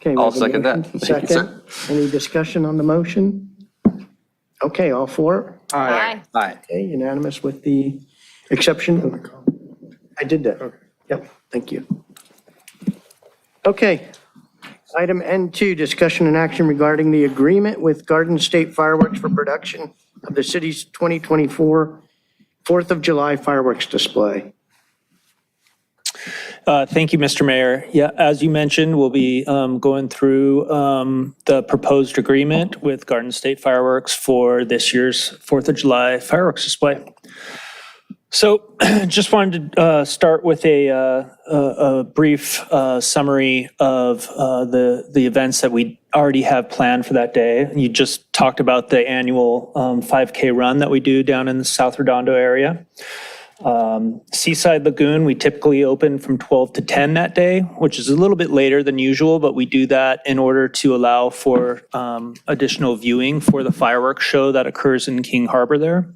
Okay, we I'll have a second that. motion. Thank you, Second. Any discussion on the motion? Okay, all for? Aye. Aye. Okay, unanimous with the exception of, I did that. Okay. Yep, thank you. Okay, item N2, discussion and action regarding the agreement with Garden State Fireworks for production of the city's 2024 4th of July fireworks display. Thank you, Mr. Mayor. Yeah, as you mentioned, we'll be going through the proposed agreement with Garden State Fireworks for this year's 4th of July fireworks display. So just wanted to start with a brief summary of the events that we already have planned for that day. You just talked about the annual 5K run that we do down in the South Redondo area. Seaside Lagoon, we typically open from 12 to 10 that day, which is a little bit later than usual, but we do that in order to allow for additional viewing for the fireworks show that occurs in King Harbor there.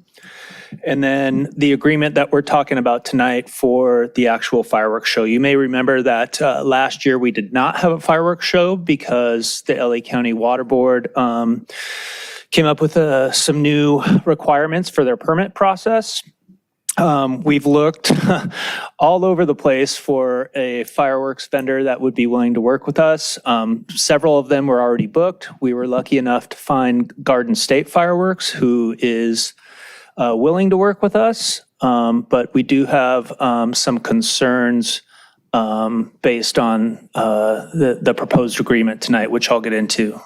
And then the agreement that we're talking about tonight for the actual fireworks show. You may remember that last year we did not have a fireworks show because the LA County Water Board came up with some new requirements for their permit process. We've looked all over the place for a fireworks vendor that would be willing to work with us. Several of them were already booked. We were lucky enough to find Garden State Fireworks, who is willing to work with us, but we do have some concerns based on the proposed agreement tonight, which I'll get into.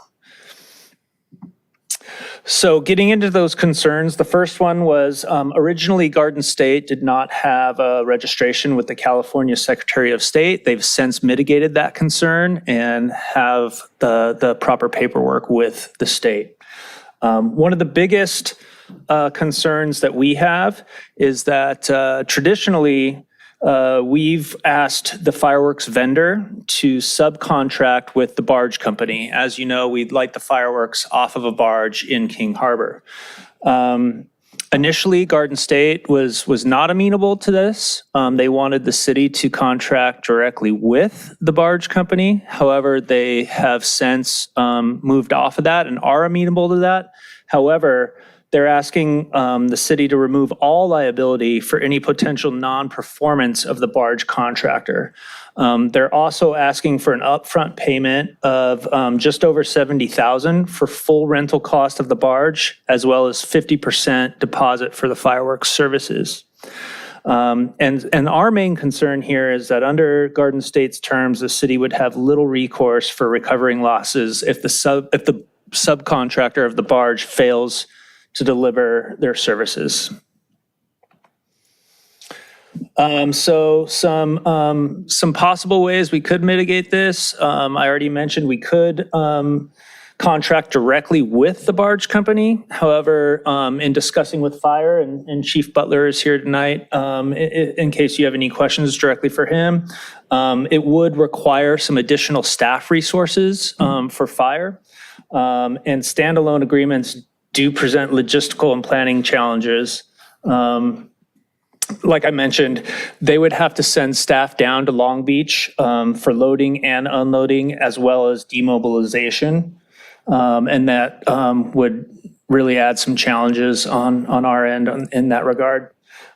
So getting into those concerns, the first one was originally Garden State did not have a registration with the California Secretary of State. They've since mitigated that concern and have the proper paperwork with the state. One of the biggest concerns that we have is that traditionally we've asked the fireworks vendor to subcontract with the barge company. As you know, we light the fireworks off of a barge in King Harbor. Initially, Garden State was not amenable to this. They wanted the city to contract directly with the barge company. However, they have since moved off of that and are amenable to that. However, they're asking the city to remove all liability for any potential non-performance of the barge contractor. They're also asking for an upfront payment of just over $70,000 for full rental cost of the barge, as well as 50% deposit for the fireworks services. And our main concern here is that under Garden State's terms, the city would have little recourse for recovering losses if the subcontractor of the barge fails to deliver their services. So some possible ways we could mitigate this. I already mentioned we could contract directly with the barge company. However, in discussing with Fire, and Chief Butler is here tonight, in case you have any questions directly for him, it would require some additional staff resources for Fire. And standalone agreements do present logistical and planning challenges. Like I mentioned, they would have to send staff down to Long Beach for loading and unloading, as well as demobilization. And that would really add some challenges on our end in that regard.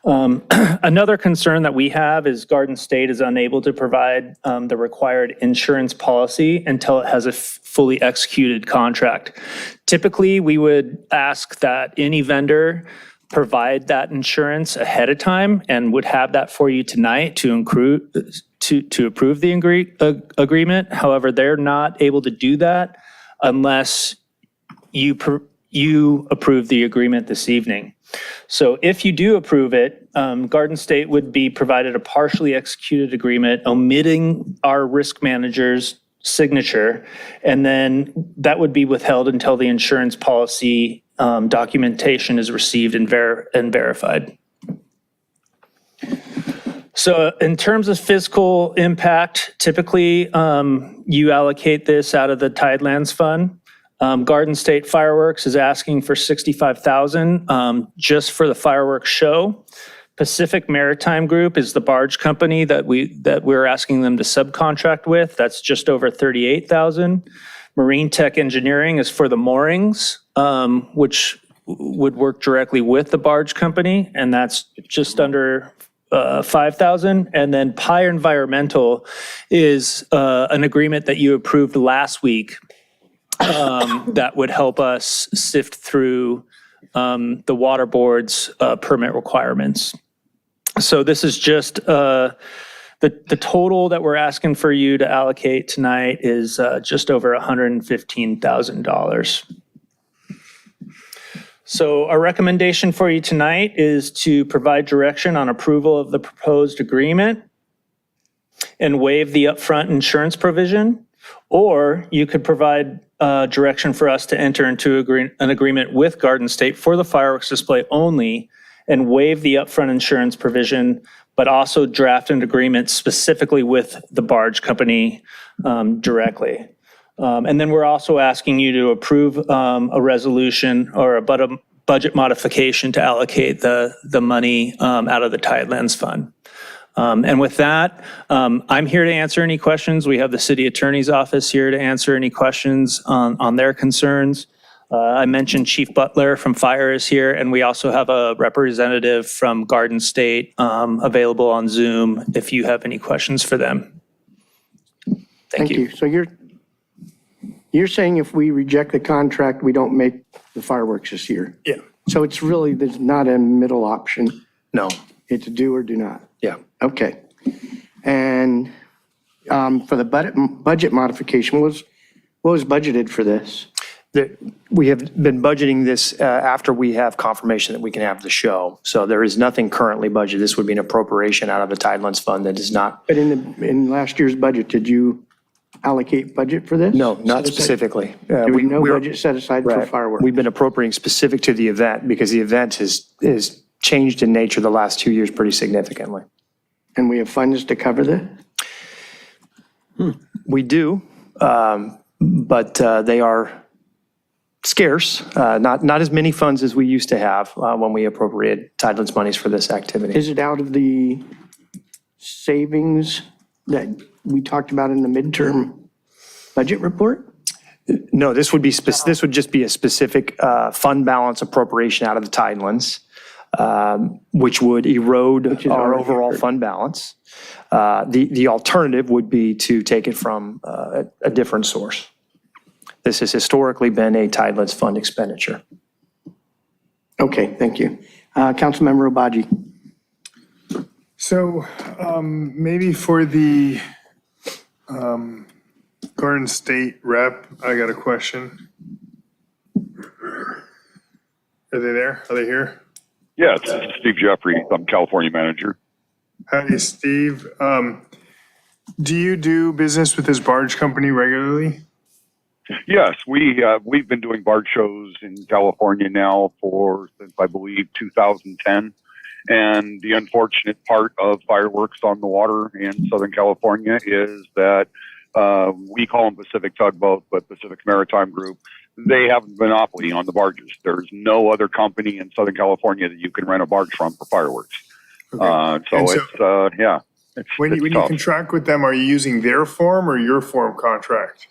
Another concern that we have is Garden State is unable to provide the required insurance policy until it has a fully executed contract. Typically, we would ask that any vendor provide that insurance ahead of time and would have that for you tonight to approve the agreement. However, they're not able to do that unless you approve the agreement this evening. So if you do approve it, Garden State would be provided a partially executed agreement omitting our risk manager's signature, and then that would be withheld until the insurance policy documentation is received and verified. So in terms of fiscal impact, typically you allocate this out of the Tidelands Fund. Garden State Fireworks is asking for $65,000 just for the fireworks show. Pacific Maritime Group is the barge company that we're asking them to subcontract with. That's just over $38,000. Marine Tech Engineering is for the moorings, which would work directly with the barge company, and that's just under $5,000. And then Pie Environmental is an agreement that you approved last week that would help us sift through the water board's permit requirements. So this is just the total that we're asking for you to allocate tonight is just over $115,000. So our recommendation for you tonight is to provide direction on approval of the proposed agreement and waive the upfront insurance provision, or you could provide direction for us to enter into an agreement with Garden State for the fireworks display only and waive the upfront insurance provision, but also draft an agreement specifically with the barge company directly. And then we're also asking you to approve a resolution or a budget modification to allocate the money out of the Tidelands Fund. And with that, I'm here to answer any questions. We have the city attorney's office here to answer any questions on their concerns. I mentioned Chief Butler from Fire is here, and we also have a representative from Garden State available on Zoom if you have any questions for them. Thank you. So you're saying if we reject the contract, we don't make the fireworks this year? Yeah. So it's really, there's not a middle option? No. It's do or do not? Yeah. Okay. And for the budget modification, what was budgeted for this? We have been budgeting this after we have confirmation that we can have the show. So there is nothing currently budgeted. This would be an appropriation out of the Tidelands Fund that is not. But in last year's budget, did you allocate budget for this? No, not specifically. There was no budget set aside for fireworks? We've been appropriating specific to the event because the event has changed in nature the last 2 years pretty significantly. And we have funds to cover that? We do, but they are scarce, not as many funds as we used to have when we appropriated Tidelands monies for this activity. Is it out of the savings that we talked about in the midterm budget report? No, this would just be a specific fund balance appropriation out of the Tidelands, which would erode our overall fund balance. The alternative would be to take it from a different source. This has historically been a Tidelands Fund expenditure. Okay, thank you. Councilmember Obaji. So maybe for the Garden State rep, I got a question. Are they there? Are they here? Yes, this is Steve Jeffrey. I'm California manager. Hi, Steve. Do you do business with this barge company regularly? Yes, we've been doing barge shows in California now since I believe 2010. And the unfortunate part of fireworks on the water in Southern California is that we call them Pacific Tugboat, but Pacific Maritime Group, they have a monopoly on the barges. There's no other company in Southern California that you can rent a barge from for fireworks. Okay. When you contract with them, are you using their form or your form contract?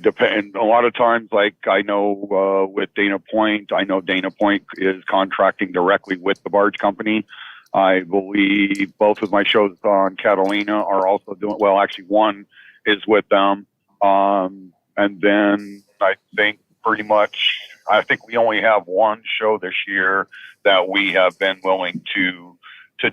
Depend. A lot of times, like I know with Dana Point, I know Dana Point is contracting directly with the barge company. I believe both of my shows on Catalina are also doing, well, actually one is with them. And then I think we only have one show this year that we have been willing to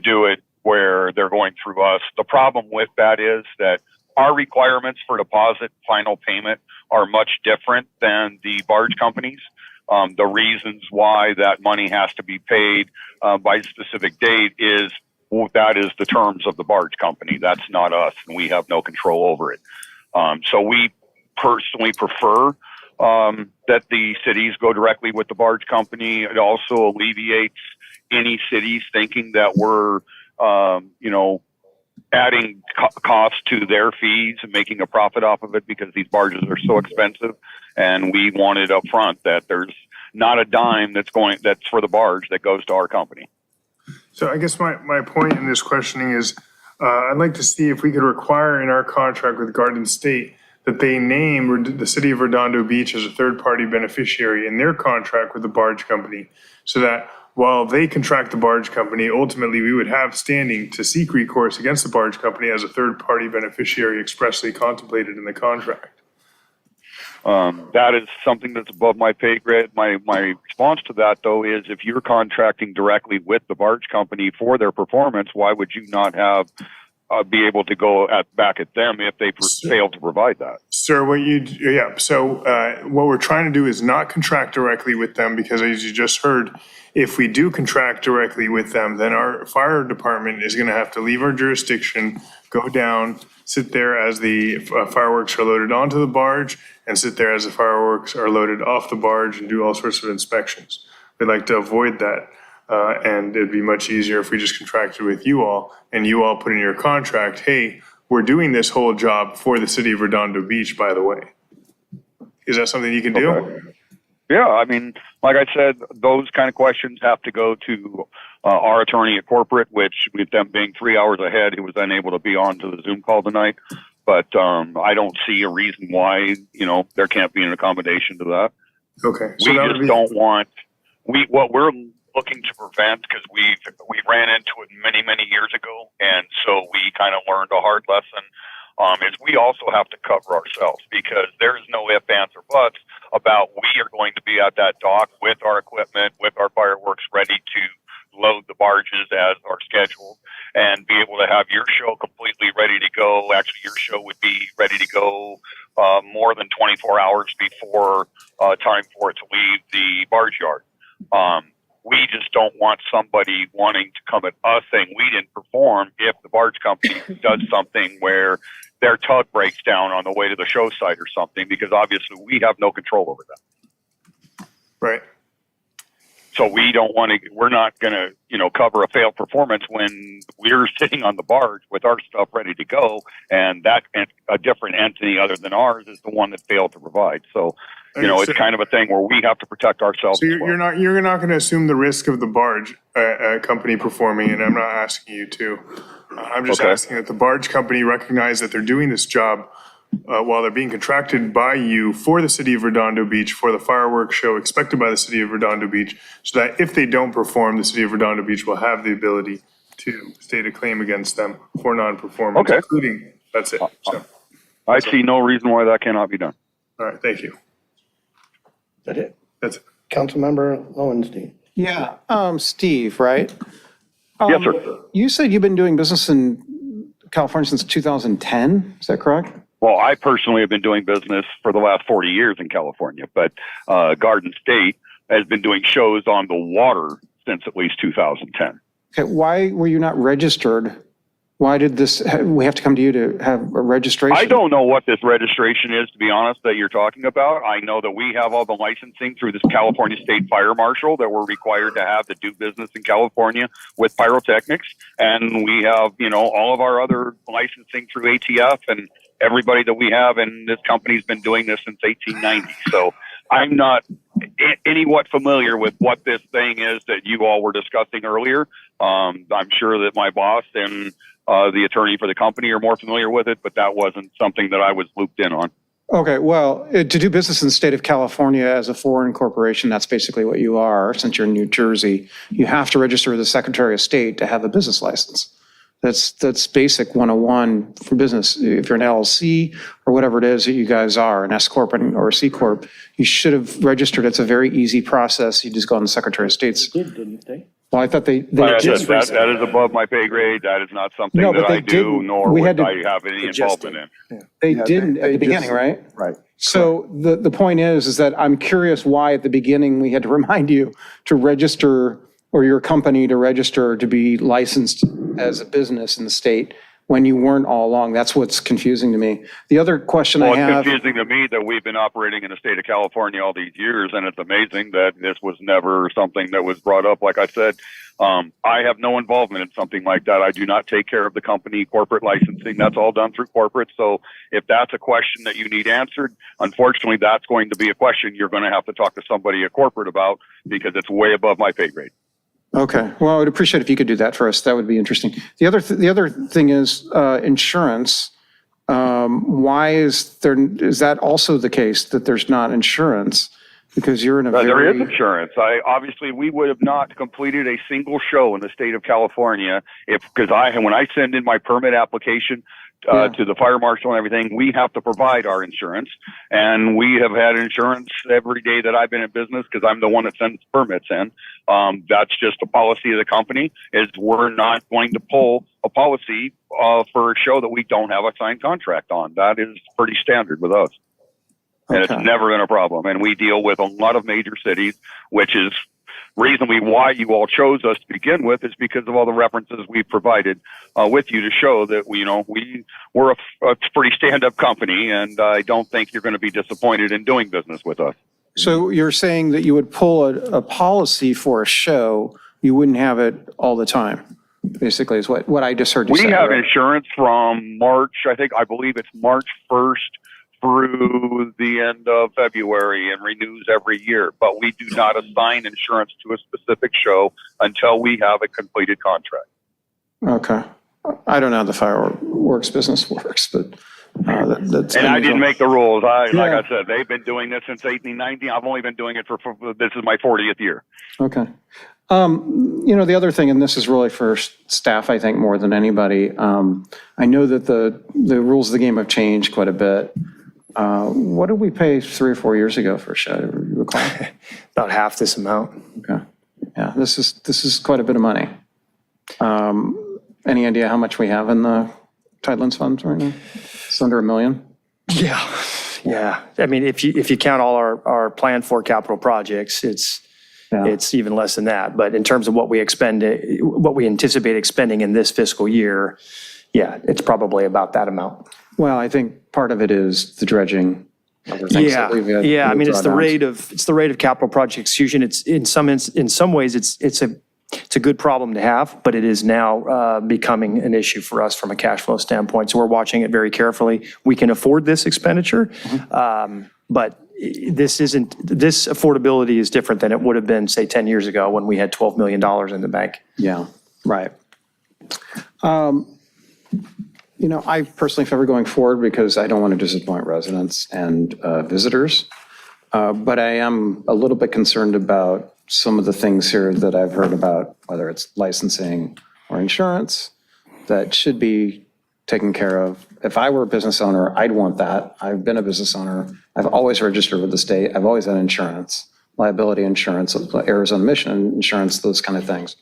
do it where they're going through us. The problem with that is that our requirements for deposit final payment are much different than the barge companies. The reasons why that money has to be paid by a specific date is that is the terms of the barge company. That's not us, and we have no control over it. So we personally prefer that the cities go directly with the barge company. It also alleviates any cities thinking that we're, adding costs to their fees and making a profit off of it because these barges are so expensive. And we want it up front that there's not a dime that's for the barge that goes to our company. So I guess my point in this questioning is I'd like to see if we could require in our contract with Garden State that they name the city of Redondo Beach as a third-party beneficiary in their contract with the barge company, so that while they contract the barge company, ultimately we would have standing to seek recourse against the barge company as a third-party beneficiary expressly contemplated in the contract. That is something that's above my pay grade. My response to that, though, is if you're contracting directly with the barge company for their performance, why would you not be able to go back at them if they fail to provide that? Sir, what we're trying to do is not contract directly with them, because as you just heard, if we do contract directly with them, then our fire department is going to have to leave our jurisdiction, go down, sit there as the fireworks are loaded onto the barge, and sit there as the fireworks are loaded off the barge and do all sorts of inspections. We'd like to avoid that. And it'd be much easier if we just contracted with you all and you all put in your contract, hey, we're doing this whole job for the city of Redondo Beach, by the way. Is that something you can do? Okay. Yeah, I mean, like I said, those kind of questions have to go to our attorney at corporate, which with them being 3 hours ahead, he was unable to be on to the Zoom call tonight. But I don't see a reason why, there can't be an accommodation to that. Okay. We just don't want, what we're looking to prevent, because we ran into it many years ago, and so we kind of learned a hard lesson, is we also have to cover ourselves, because there's no ifs, ands, or buts about we are going to be at that dock with our equipment, with our fireworks ready to load the barges as are scheduled, and be able to have your show completely ready to go. Actually, your show would be ready to go more than 24 hours before time for it to leave the barge yard. We just don't want somebody wanting to come at us saying we didn't perform if the barge company does something where their tug breaks down on the way to the show site or something, because obviously we have no control over that. Right. So we're not going to, cover a failed performance when we're sitting on the barge with our stuff ready to go, and that a different entity other than ours is the one that failed to provide. So, it's kind of a thing where we have to protect ourselves. So you're not going to assume the risk of the barge company performing, and I'm not asking you to. I'm just asking that the barge company recognize that they're doing this job while they're being contracted by you for the city of Redondo Beach for the fireworks show expected by the city of Redondo Beach, so that if they don't perform, the city of Redondo Beach will have the ability to state a claim against them for non-performance, including, that's it. So, I see no reason why that cannot be done. all right, thank you. Is that it? That's it. Councilmember Lowenstein. Yeah, Steve, right? Yes, sir. You said you've been doing business in California since 2010, is that correct? Well, I personally have been doing business for the last 40 years in California, but Garden State has been doing shows on the water since at least 2010. Okay, why were you not registered? Why did we have to come to you to have a registration? I don't know what this registration is, to be honest, that you're talking about. I know that we have all the licensing through this California State Fire Marshal that we're required to have to do business in California with pyrotechnics. And we have, all of our other licensing through ATF, and everybody that we have in this company's been doing this since 1890. So I'm not anywhat familiar with what this thing is that you all were discussing earlier. I'm sure that my boss and the attorney for the company are more familiar with it, but that wasn't something that I was looped in on. Okay, well, to do business in the state of California as a foreign corporation, that's basically what you are. Since you're in New Jersey, you have to register with the Secretary of State to have a business license. That's basic 101 for business. If you're an LLC or whatever it is that you guys are, an S Corp or a C Corp, you should have registered. It's a very easy process. You just go on the Secretary of State's. They did, didn't they? Well, I thought they did. That is above my pay grade. That is not something that I do, nor would I have any involvement in. They didn't at the beginning, right? Right. So the point is that I'm curious why at the beginning we had to remind you to register, or your company to register to be licensed as a business in the state when you weren't all along. That's what's confusing to me. The other question I have. It's confusing to me that we've been operating in the state of California all these years, and it's amazing that this was never something that was brought up. Like I said, I have no involvement in something like that. I do not take care of the company corporate licensing. That's all done through corporate. So if that's a question that you need answered, unfortunately, that's going to be a question you're going to have to talk to somebody at corporate about, because it's way above my pay grade. Okay, well, I would appreciate if you could do that for us. That would be interesting. The other thing is insurance. Why is that also the case that there's not insurance? Because you're in a There is insurance. Obviously, we would have not completed a single show in the state of California when I send in my permit application to the fire marshal and everything, we have to provide our insurance. And we have had insurance every day that I've been in business, because I'm the one that sends permits in. That's just a policy of the company, is we're not going to pull a policy for a show that we don't have a signed contract on. That is pretty standard with us. And it's never been a problem. And we deal with a lot of major cities, which is reasonably why you all chose us to begin with, is because of all the references we provided with you to show that we're a pretty stand-up company, and I don't think you're going to be disappointed in doing business with us. So you're saying that you would pull a policy for a show, you wouldn't have it all the time, basically, is what I just heard you say. We have right? insurance from March, I believe it's March 1st through the end of February and renews every year. But we do not assign insurance to a specific show until we have a completed contract. Okay. I don't know how the fireworks business works, but that's. And I didn't make the rules. Like Yeah. I said, they've been doing this since 1890. I've only been doing it for this is my 40th year. Okay. The other thing, and this is really for staff, I think, more than anybody, I know that the rules of the game have changed quite a bit. What did we pay 3 or 4 years ago for a show? Do you recall? About half this amount. Okay. Yeah, this is quite a bit of money. Any idea how much we have in the Tidelands funds right now? It's under $1 million. Yeah. I mean, if you count all our planned for capital projects, it's even less than that. But in terms of what we anticipate expending in this fiscal year, yeah, it's probably about that amount. Well, I think part of it is the dredging. Yeah. I mean, it's the rate of capital project execution. It's in some ways it's a good problem to have, but it is now becoming an issue for us from a cash flow standpoint. So we're watching it very carefully. We can afford this expenditure, but this affordability is different than it would have been, say, 10 years ago when we had $12 million in the bank. Yeah, right. I personally favor going forward because I don't want to disappoint residents and visitors. But I am a little bit concerned about some of the things here that I've heard about, whether it's licensing or insurance, that should be taken care of. If I were a business owner, I'd want that. I've been a business owner. I've always registered with the state. I've always had insurance, liability insurance, errors on mission insurance, those kind of things.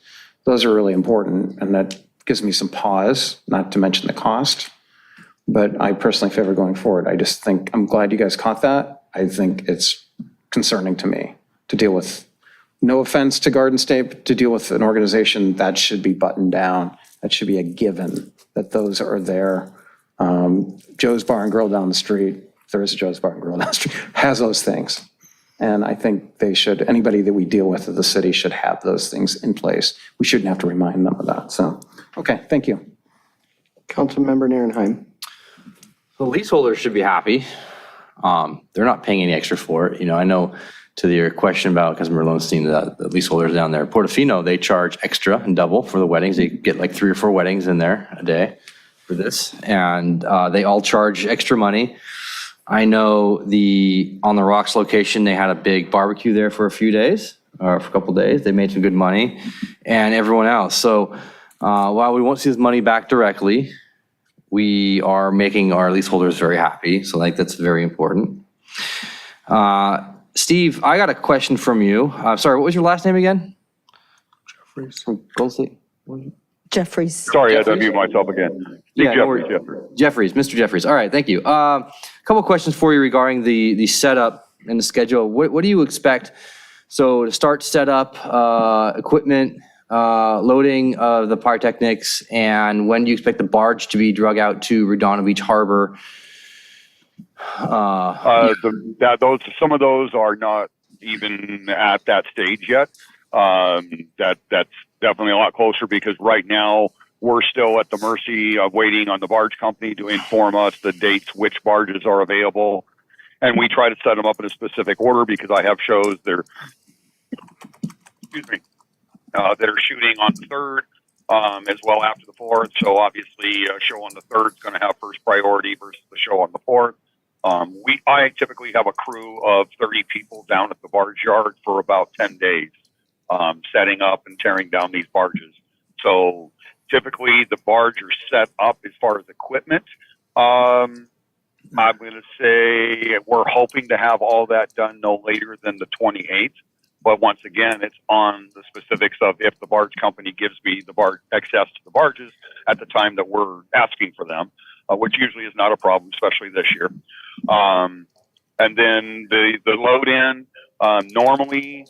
Those are really important, and that gives me some pause, not to mention the cost. But I personally favor going forward. I just think, I'm glad you guys caught that. I think it's concerning to me to deal with, no offense to Garden State, but to deal with an organization that should be buttoned down. That should be a given, that those are there. Joe's Bar and Grill down the street, if there is a Joe's Bar and Grill down the street, has those things. And I think they should, anybody that we deal with at the city should have those things in place. We shouldn't have to remind them of that. So, okay, thank you. Councilmember Nierenheim. The leaseholders should be happy. They're not paying any extra for it. I know to your question about Councilmember Lowenstein, the leaseholders down there, Portofino, they charge extra and double for the weddings. They get like 3 or 4 weddings in there a day for this. And they all charge extra money. I know on the Rocks location, they had a big barbecue there for a few days, or for a couple days. They made some good money, and everyone else. So while we won't see this money back directly, we are making our leaseholders very happy. So that's very important. Steve, I got a question from you. Sorry, what was your last name again? Jeffries from Gold State. Jeffries. Sorry, I had to mute myself again. Jeffries, Mr. Jeffries. All right, thank you. A couple questions for you regarding the setup and the schedule. What do you expect? So to start setup, equipment, loading of the pyrotechnics, and when do you expect the barge to be drug out to Redondo Beach Harbor? Some of those are not even at that stage yet. That's definitely a lot closer because right now we're still at the mercy of waiting on the barge company to inform us the dates, which barges are available. And we try to set them up in a specific order because I have shows that are shooting on the 3rd as well after the 4th. So obviously a show on the 3rd is going to have first priority versus the show on the 4th. I typically have a crew of 30 people down at the barge yard for about 10 days, setting up and tearing down these barges. So typically the barge are set up as far as equipment. I'm going to say we're hoping to have all that done no later than the 28th. But once again, it's on the specifics of if the barge company gives me the access to the barges at the time that we're asking for them, which usually is not a problem, especially this year. And then the load in, normally,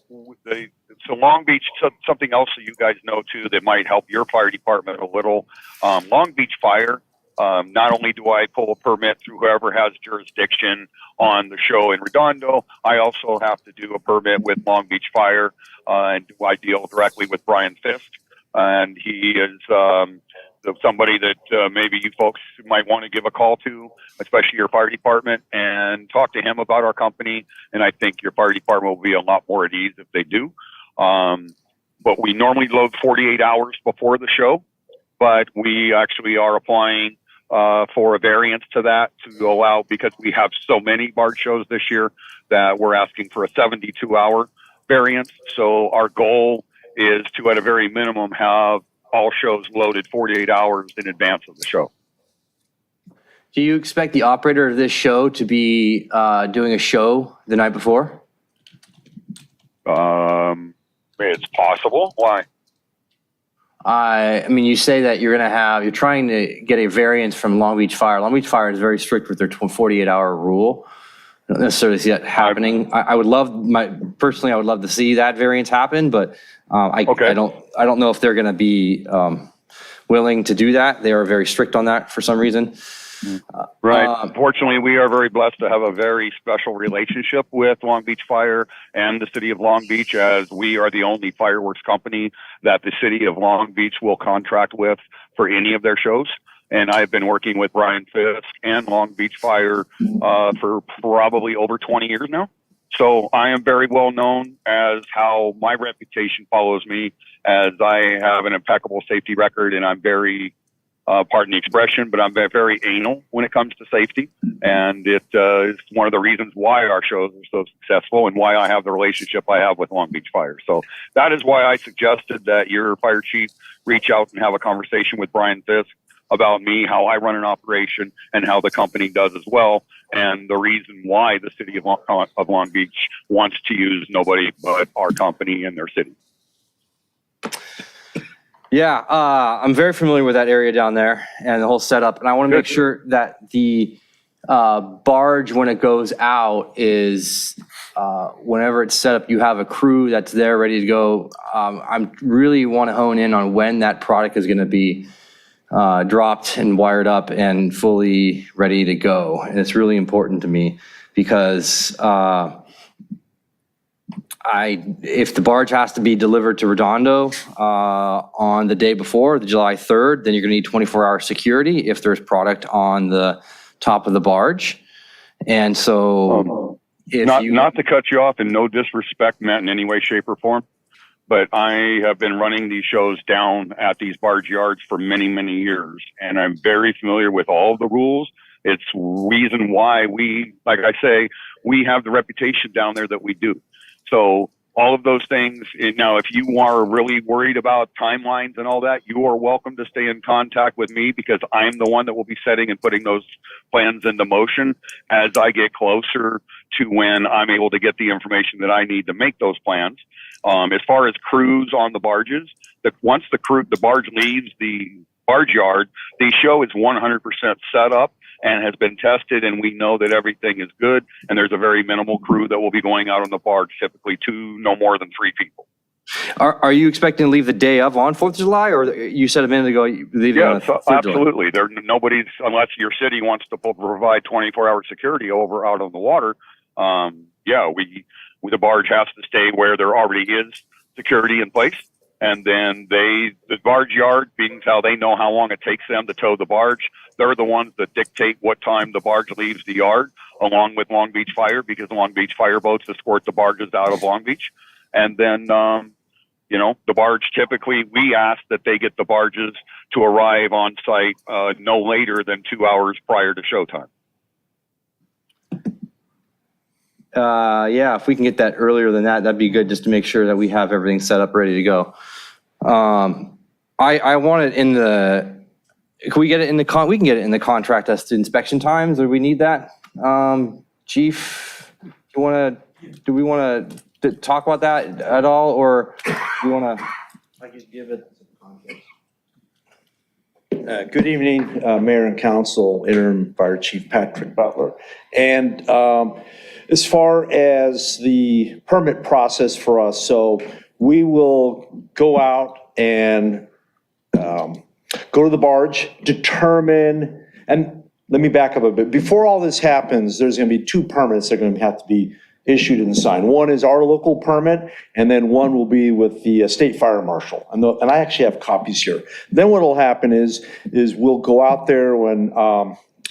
so Long Beach, something else that you guys know too that might help your fire department a little. Long Beach Fire Not only do I pull a permit through whoever has jurisdiction on the show in Redondo, I also have to do a permit with Long Beach Fire, and I deal directly with Brian Fisk, and he is somebody that maybe you folks might want to give a call to, especially your fire department, and talk to him about our company. And I think your fire department will be a lot more at ease if they do. But we normally load 48 hours before the show, but we actually are applying for a variance to that to allow, because we have so many barge shows this year, that we're asking for a 72-hour variance. So our goal is to, at a very minimum, have all shows loaded 48 hours in advance of the show. Do you expect the operator of this show to be doing a show the night before? It's possible. Why? I mean, you say that you're trying to get a variance from Long Beach Fire. Long Beach Fire is very strict with their 48-hour rule. I don't necessarily see that happening. Personally, I would love to see that variance happen, but I don't know if they're going to be willing to do that. They are very strict on that for some reason. Right. Fortunately, we are very blessed to have a very special relationship with Long Beach Fire and the city of Long Beach, as we are the only fireworks company that the city of Long Beach will contract with for any of their shows. And I've been working with Brian Fisk and Long Beach Fire for probably over 20 years now. So I am very well known as how my reputation follows me, as I have an impeccable safety record, and I'm very pardon the expression, but I'm very anal when it comes to safety. And it is one of the reasons why our shows are so successful and why I have the relationship I have with Long Beach Fire. So that is why I suggested that your fire chief reach out and have a conversation with Brian Fisk about me, how I run an operation, and how the company does as well. And the reason why the city of Long Beach wants to use nobody but our company in their city. Yeah, I'm very familiar with that area down there and the whole setup. And I want to make sure that the barge, when it goes out, is whenever it's set up, you have a crew that's there ready to go. I really want to hone in on when that product is going to be dropped and wired up and fully ready to go. And it's really important to me because if the barge has to be delivered to Redondo on the day before, the July 3rd, then you're gonna need 24-hour security if there's product on the top of the barge. And so not to cut you off, and no disrespect meant in any way, shape, or form, but I have been running these shows down at these barge yards for many, many years, and I'm very familiar with all of the rules. It's reason why we, like I say, we have the reputation down there that we do. So all of those things. Now, if you are really worried about timelines and all that, you are welcome to stay in contact with me, because I'm the one that will be setting and putting those plans into motion as I get closer to when I'm able to get the information that I need to make those plans. As far as crews on the barges, once the barge leaves the barge yard, the show is 100% set up and has been tested, and we know that everything is good, and there's a very minimal crew that will be going out on the barge, typically no more than 3 people. Are you expecting to leave the day of on 4th of July, or you said a minute ago you leave on the 3rd of July? Absolutely. Nobody's, unless your city wants to provide 24-hour security out on the water. The barge has to stay where there already is security in place. And then the barge yard, being how they know how long it takes them to tow the barge, they're the ones that dictate what time the barge leaves the yard, along with Long Beach Fire, because Long Beach Fire boats escort the barges out of Long Beach. And then, the barge, typically, we ask that they get the barges to arrive on site no later than 2 hours prior to showtime. If we can get that earlier than that, that'd be good, just to make sure that we have everything set up, ready to go. I want it in the, can we get it in the we can get it in the contract as to inspection times, or we need that? Chief, do we want to talk about that at all, or do you want to? I could give it good evening, Mayor and Council, Interim Fire Chief Patrick Butler. And as far as the permit process for us, so we will go out and go to the barge, determine And let me back up a bit. Before all this happens, there's going to be 2 permits that are going to have to be issued and signed. One is our local permit, and then one will be with the state fire marshal. And I actually have copies here. Then what will happen is we'll go out there when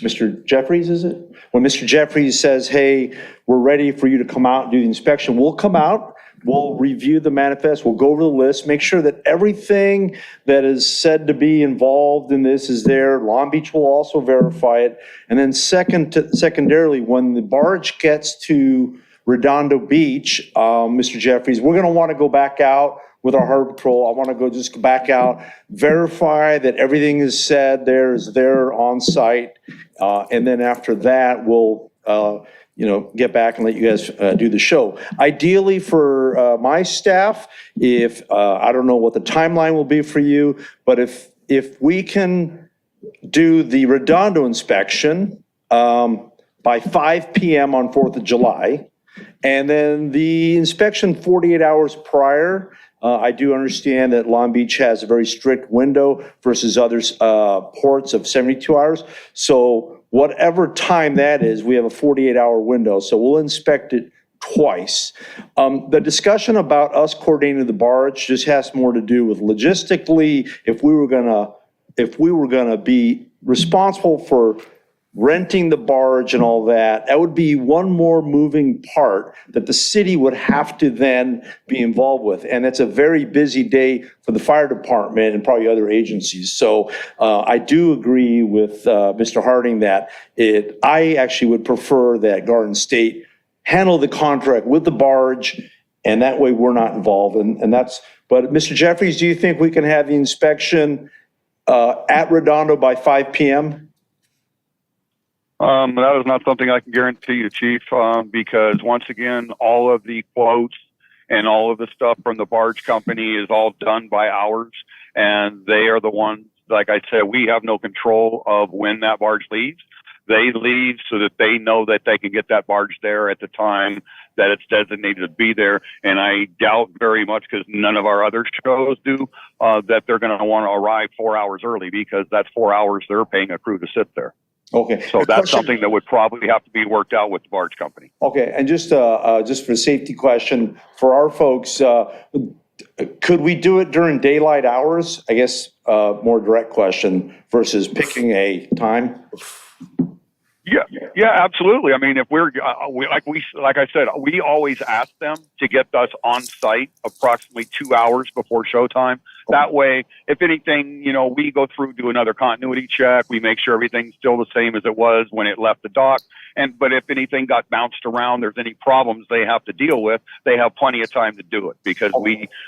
Mr. Jeffries, is it? When Mr. Jeffries says, hey, we're ready for you to come out and do the inspection, we'll come out, we'll review the manifest, we'll go over the list, make sure that everything that is said to be involved in this is there. Long Beach will also verify it. And then secondarily, when the barge gets to Redondo Beach, Mr. Jeffries, we're gonna wanna go back out with our harbor patrol. I wanna go back out, verify that everything is said there is there on site. And then after that, we'll, get back and let you guys do the show. Ideally for my staff, if, I don't know what the timeline will be for you, but if we can do the Redondo inspection by 5 p.m. on 4th of July, and then the inspection 48 hours prior, I do understand that Long Beach has a very strict window versus other ports of 72 hours. So whatever time that is, we have a 48-hour window. So we'll inspect it twice. The discussion about us coordinating the barge just has more to do with logistically, if we were gonna be responsible for renting the barge and all that, that would be one more moving part that the city would have to then be involved with. And it's a very busy day for the fire department and probably other agencies. So I do agree with Mr. Harding that I actually would prefer that Garden State handle the contract with the barge, and that way we're not involved. But Mr. Jeffries, do you think we can have the inspection at Redondo by 5 p.m.? That is not something I can guarantee you, Chief, because once again, all of the quotes and all of the stuff from the barge company is all done by ours, and they are the ones, like I said, we have no control of when that barge leaves. They leave so that they know that they can get that barge there at the time that it's designated to be there. And I doubt very much, because none of our other shows do, that they're going to want to arrive 4 hours early, because that's 4 hours they're paying a crew to sit there. Okay. So that's something that would probably have to be worked out with the barge company. Okay, and just for a safety question, for our folks, could we do it during daylight hours? I guess more direct question versus picking a time. Yeah, absolutely. I mean, if like I said, we always ask them to get us on site approximately 2 hours before showtime. That way, if anything, we go through, do another continuity check. We make sure everything's still the same as it was when it left the dock. But if anything got bounced around, there's any problems they have to deal with, they have plenty of time to do it, because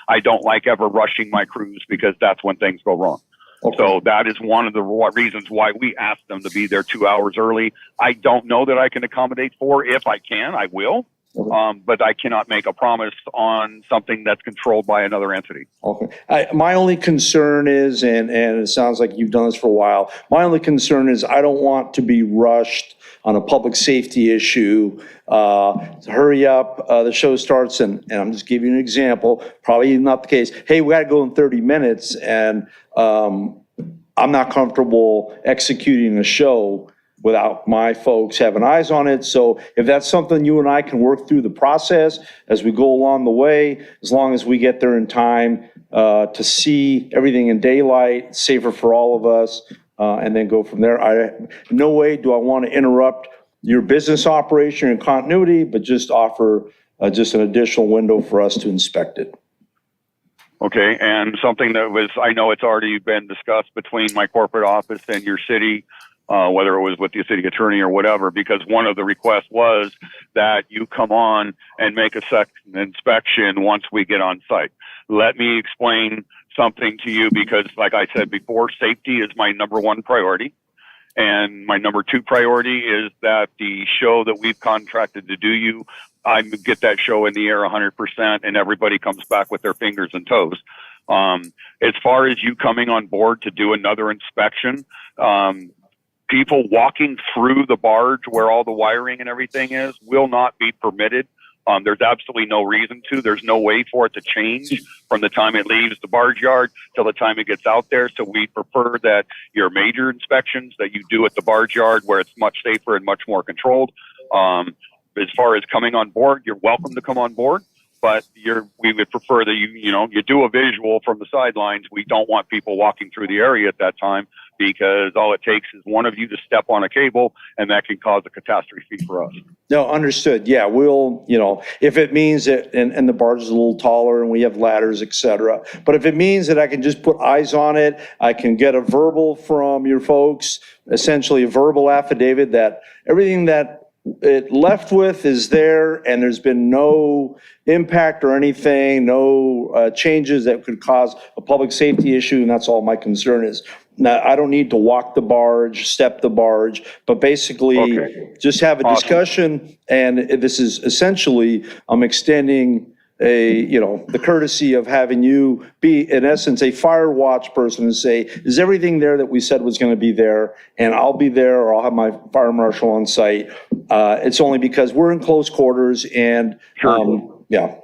I don't like ever rushing my crews, because that's when things go wrong. Okay. So that is one of the reasons why we ask them to be there 2 hours early. I don't know that I can accommodate 4. If I can, I will. But I cannot make a promise on something that's controlled by another entity. Okay. My only concern is, and it sounds like you've done this for a while, my only concern is I don't want to be rushed on a public safety issue. Hurry up, the show starts, and I'm just giving you an example, probably not the case. Hey, we gotta go in 30 minutes, and I'm not comfortable executing a show without my folks having eyes on it. So if that's something you and I can work through the process as we go along the way, as long as we get there in time to see everything in daylight, safer for all of us, and then go from there. In no way do I want to interrupt your business operation and continuity, but just offer just an additional window for us to inspect it. Okay, and something that I know it's already been discussed between my corporate office and your city, whether it was with the city attorney or whatever, because one of the requests was that you come on and make a second inspection once we get on site. Let me explain something to you, because like I said before, safety is my number 1 priority. And my number 2 priority is that the show that we've contracted to do I get that show in the air 100%, and everybody comes back with their fingers and toes. As far as you coming on board to do another inspection, people walking through the barge where all the wiring and everything is will not be permitted There's absolutely no reason to. There's no way for it to change from the time it leaves the barge yard till the time it gets out there. So we prefer that your major inspections that you do at the barge yard, where it's much safer and much more controlled. As far as coming on board, you're welcome to come on board, but we would prefer that you do a visual from the sidelines. We don't want people walking through the area at that time, because all it takes is one of you to step on a cable, and that can cause a catastrophe for us. No, understood. Yeah, we'll, if it means that, and the barge is a little taller and we have ladders, et cetera. But if it means that I can just put eyes on it, I can get a verbal from your folks, essentially a verbal affidavit that everything that it left with is there, and there's been no impact or anything, no changes that could cause a public safety issue, and that's all my concern is. Now, I don't need to walk the barge, step the barge, but basically just have a discussion, and this is essentially, I'm extending the courtesy of having you be, in essence, a fire watch person and say, is everything there that we said was going to be there? And I'll be there, or I'll have my fire marshal on site. It's only because we're in close quarters, and yeah.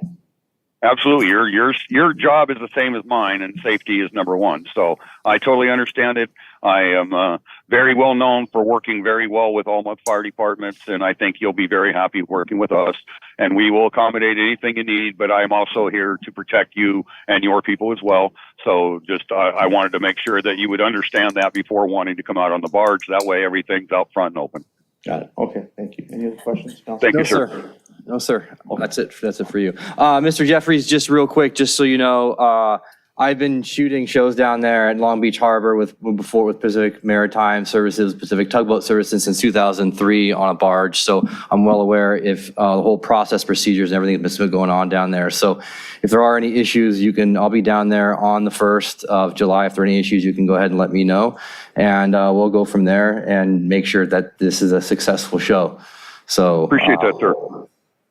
Absolutely. Your job is the same as mine, and safety is number one. So I totally understand it. I am very well known for working very well with all my fire departments, and I think you'll be very happy working with us. And we will accommodate anything you need, but I'm also here to protect you and your people as well. So just I wanted to make sure that you would understand that before wanting to come out on the barge. That way everything's out front and open. Got it. Okay, thank you. Any other questions, Council? Thank you, sir. No, sir. That's it for you. Mr. Jeffries, just real quick, just so you know, I've been shooting shows down there at Long Beach Harbor before with Pacific Maritime Services, Pacific Tugboat Services since 2003 on a barge. So I'm well aware if the whole process, procedures, and everything that's been going on down there. So if there are any issues, I'll be down there on the 1st of July. If there are any issues, you can go ahead and let me know, and we'll go from there and make sure that this is a successful show. So appreciate that, sir.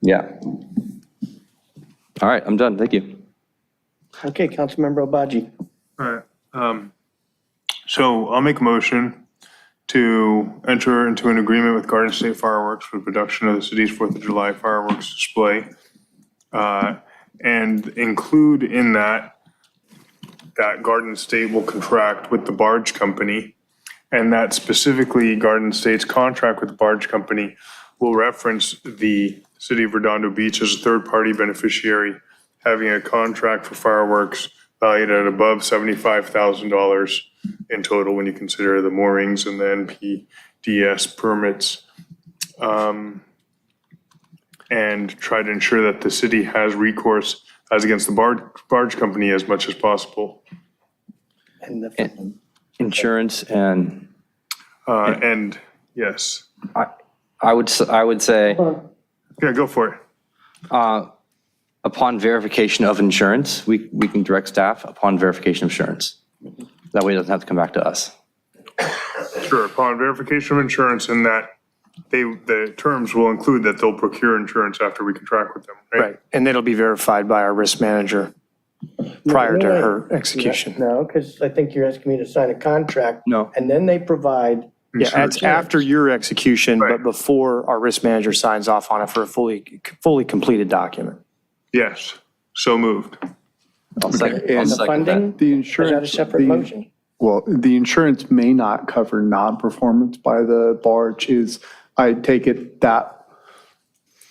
Yeah. All right, I'm done. Thank you. Okay, Councilmember Obaji. All right. So I'll make a motion to enter into an agreement with Garden State Fireworks for the production of the city's 4th of July fireworks display, and include in that Garden State will contract with the barge company, and that specifically Garden State's contract with the barge company will reference the City of Redondo Beach as a third-party beneficiary, having a contract for fireworks valued at above $75,000 in total when you consider the moorings and the NPDS permits, and try to ensure that the city has recourse as against the barge company as much as possible. And insurance and yes. I would say. Yeah, go for it. Upon verification of insurance, we can direct staff upon verification of insurance. That way it doesn't have to come back to us. Sure, upon verification of insurance, and that the terms will include that they'll procure insurance after we contract with them, right? Right, and it'll be verified by our risk manager prior to her execution. No, because I think you're asking me to sign a contract. No. And then they provide. Yeah, it's after your execution, but before our risk manager signs off on it for a fully completed document. Yes, so moved. And The funding, the is that a insurance. separate motion? Well, the insurance may not cover non-performance by the barge I take it that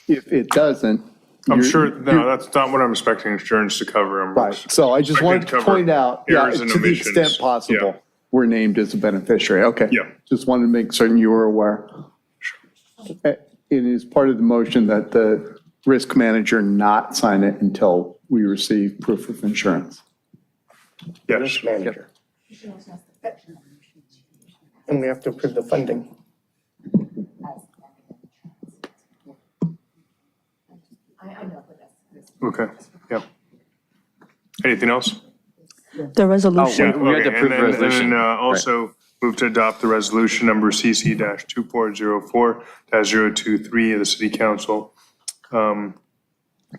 if it doesn't. I'm sure, no, that's not what I'm expecting insurance to cover. Right, so I just wanted to point out, errors and to the omissions. extent possible, Yeah. we're named as a beneficiary. Okay. Yeah. Just wanted to make certain you were aware. It is part of the motion that the risk manager not sign it until we receive proof of insurance. Yes. Risk manager. And we have to approve the funding. Okay, yeah. Anything else? The resolution. Oh, we had to approve the resolution. And then also move to adopt the resolution number CC-2404-023 of the City Council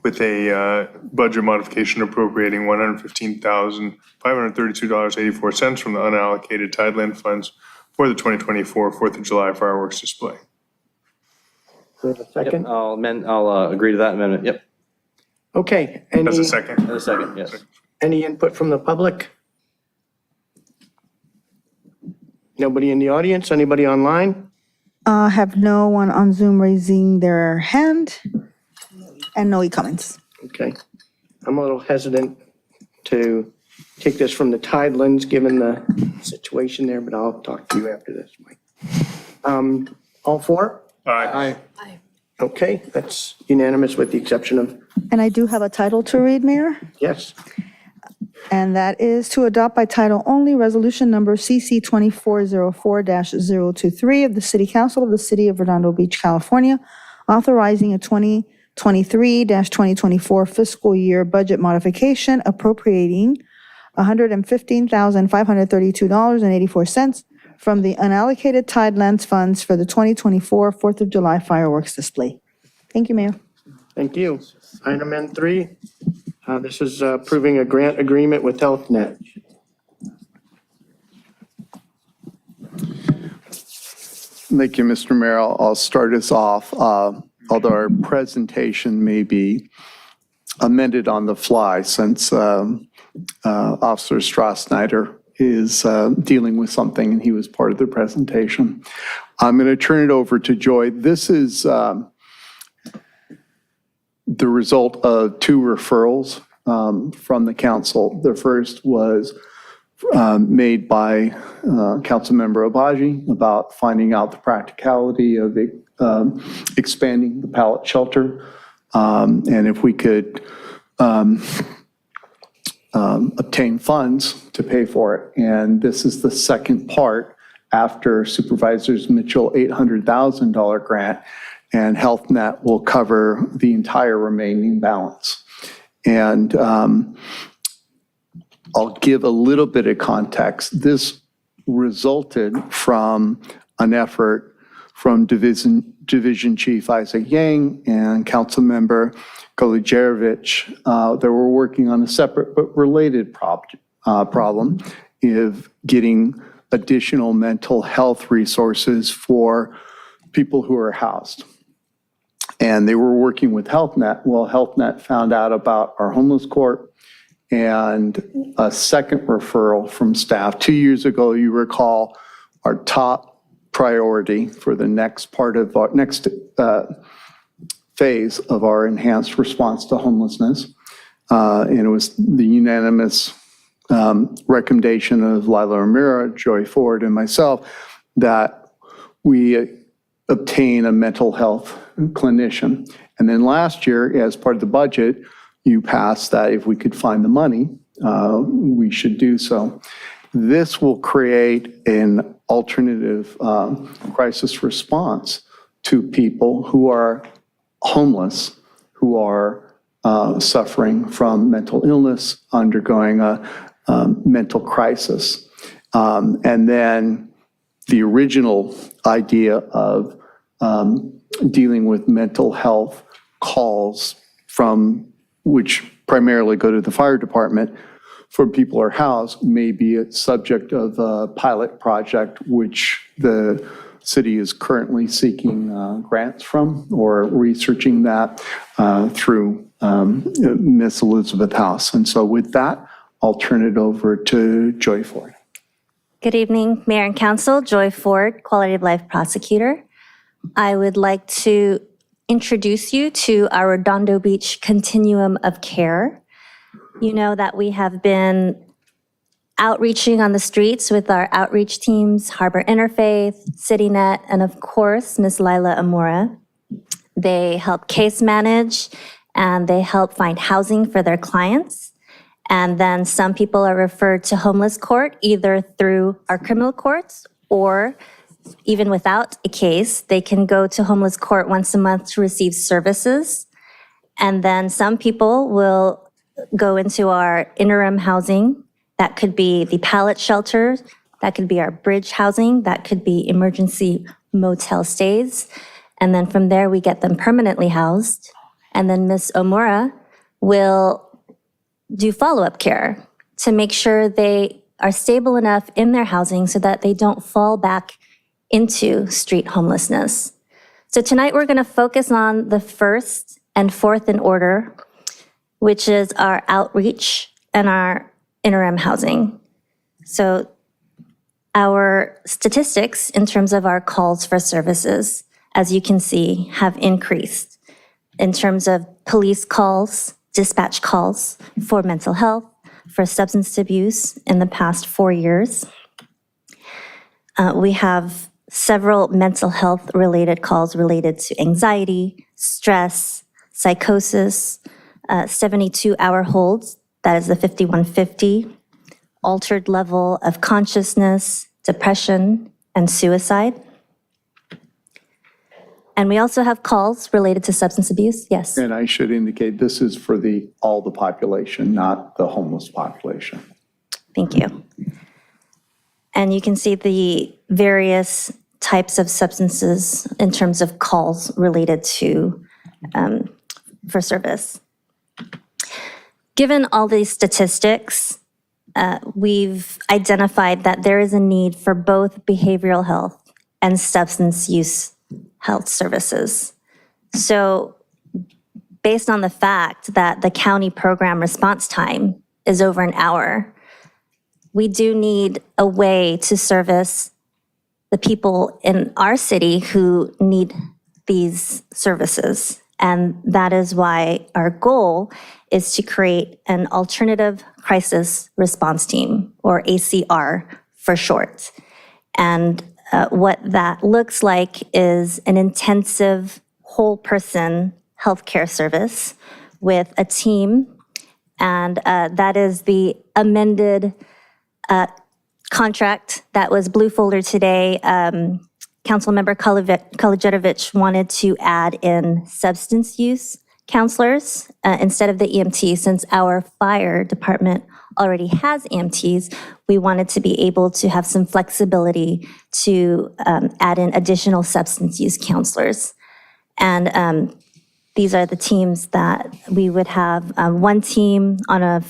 with a budget modification appropriating $115,532.84 from the unallocated Tideland funds for the 2024 4th of July fireworks display. Do we have a second? I'll agree to that amendment, yep. Okay. That's a second. In a second, yes. Any input from the public? Nobody in the audience? Anybody online? Have no one on Zoom raising their hand, and no e-comments. Okay. I'm a little hesitant to take this from the Tidelands, given the situation there, but I'll talk to you after this, Mike. All four? Aye. Okay, that's unanimous with the exception of, And I do have a title to read, Mayor. yes. And that is to adopt by title only resolution number CC 2404-023 of the City Council of the City of Redondo Beach, California, authorizing a 2023-2024 fiscal year budget modification appropriating $115,532.84 from the unallocated Tidelands funds for the 2024 4th of July fireworks display. Thank you, Mayor. Thank you. Item N3, this is approving a grant agreement with HealthNet. Thank you, Mr. Mayor. I'll start us off. Although our presentation may be amended on the fly since Officer Strassnyder is dealing with something and he was part of the presentation. I'm going to turn it over to Joy. This is the result of two referrals from the council. The first was made by Councilmember Obaji about finding out the practicality of expanding the pallet shelter, and if we could obtain funds to pay for it. And this is the second part after Supervisors Mitchell $800,000 grant, and HealthNet will cover the entire remaining balance. And I'll give a little bit of context. This resulted from an effort from Division Chief Isaac Yang and Councilmember Golujevic. They were working on a separate but related problem of getting additional mental health resources for people who are housed. And they were working with HealthNet. Well, HealthNet found out about our homeless court and a second referral from staff. 2 years ago, you recall, our top priority for the next part of our next phase of our enhanced response to homelessness. And it was the unanimous recommendation of Lila Ramira, Joy Ford, and myself that we obtain a mental health clinician. And then last year, as part of the budget, you passed that if we could find the money, we should do so. This will create an alternative crisis response to people who are homeless, who are suffering from mental illness, undergoing a mental crisis. And then the original idea of dealing with mental health calls from which primarily go to the fire department for people who are housed may be a subject of a pilot project, which the city is currently seeking grants from or researching that through Miss Elizabeth House. And so with that, I'll turn it over to Joy Ford. Good evening, Mayor and Council. Joy Ford, Quality of Life Prosecutor. I would like to introduce you to our Redondo Beach Continuum of Care. You know that we have been outreaching on the streets with our outreach teams, Harbor Interfaith, CityNet, and of course, Ms. Lila Amora. They help case manage and they help find housing for their clients. And then some people are referred to homeless court, either through our criminal courts or even without a case, they can go to homeless court once a month to receive services. And then some people will go into our interim housing. That could be the pallet shelter, that could be our bridge housing, that could be emergency motel stays. And then from there, we get them permanently housed. And then Ms. Omura will do follow-up care to make sure they are stable enough in their housing so that they don't fall back into street homelessness. So tonight we're going to focus on the first and fourth in order, which is our outreach and our interim housing. So our statistics in terms of our calls for services, as you can see, have increased in terms of police calls, dispatch calls for mental health, for substance abuse in the past 4 years. We have several mental health related calls related to anxiety, stress, psychosis, 72-hour holds, that is the 5150, altered level of consciousness, depression, and suicide. And we also have calls related to substance abuse. Yes. And I should indicate this is for all the population, not the homeless population. Thank you. And you can see the various types of substances in terms of calls related to for service. Given all these statistics, we've identified that there is a need for both behavioral health and substance use health services. So based on the fact that the county program response time is over an hour, we do need a way to service the people in our city who need these services. And that is why our goal is to create an alternative crisis response team, or ACR for short. And what that looks like is an intensive whole person healthcare service with a team. And that is the amended contract that was blue folder today. Councilmember Kolodziejewicz wanted to add in substance use counselors instead of the EMT. Since our fire department already has EMTs, we wanted to be able to have some flexibility to add in additional substance use counselors. And these are the teams that we would have. One team on a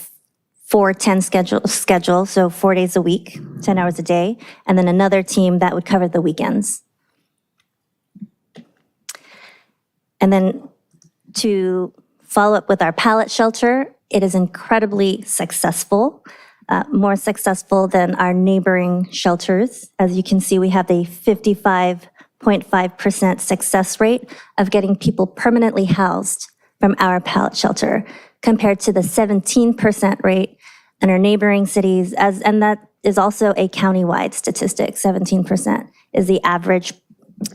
4-10 schedule, so 4 days a week, 10 hours a day, and then another team that would cover the weekends. And then to follow up with our pallet shelter, it is incredibly successful, more successful than our neighboring shelters. As you can see, we have a 55.5% success rate of getting people permanently housed from our pallet shelter, compared to the 17% rate in our neighboring cities, and that is also a countywide statistic. 17% is the average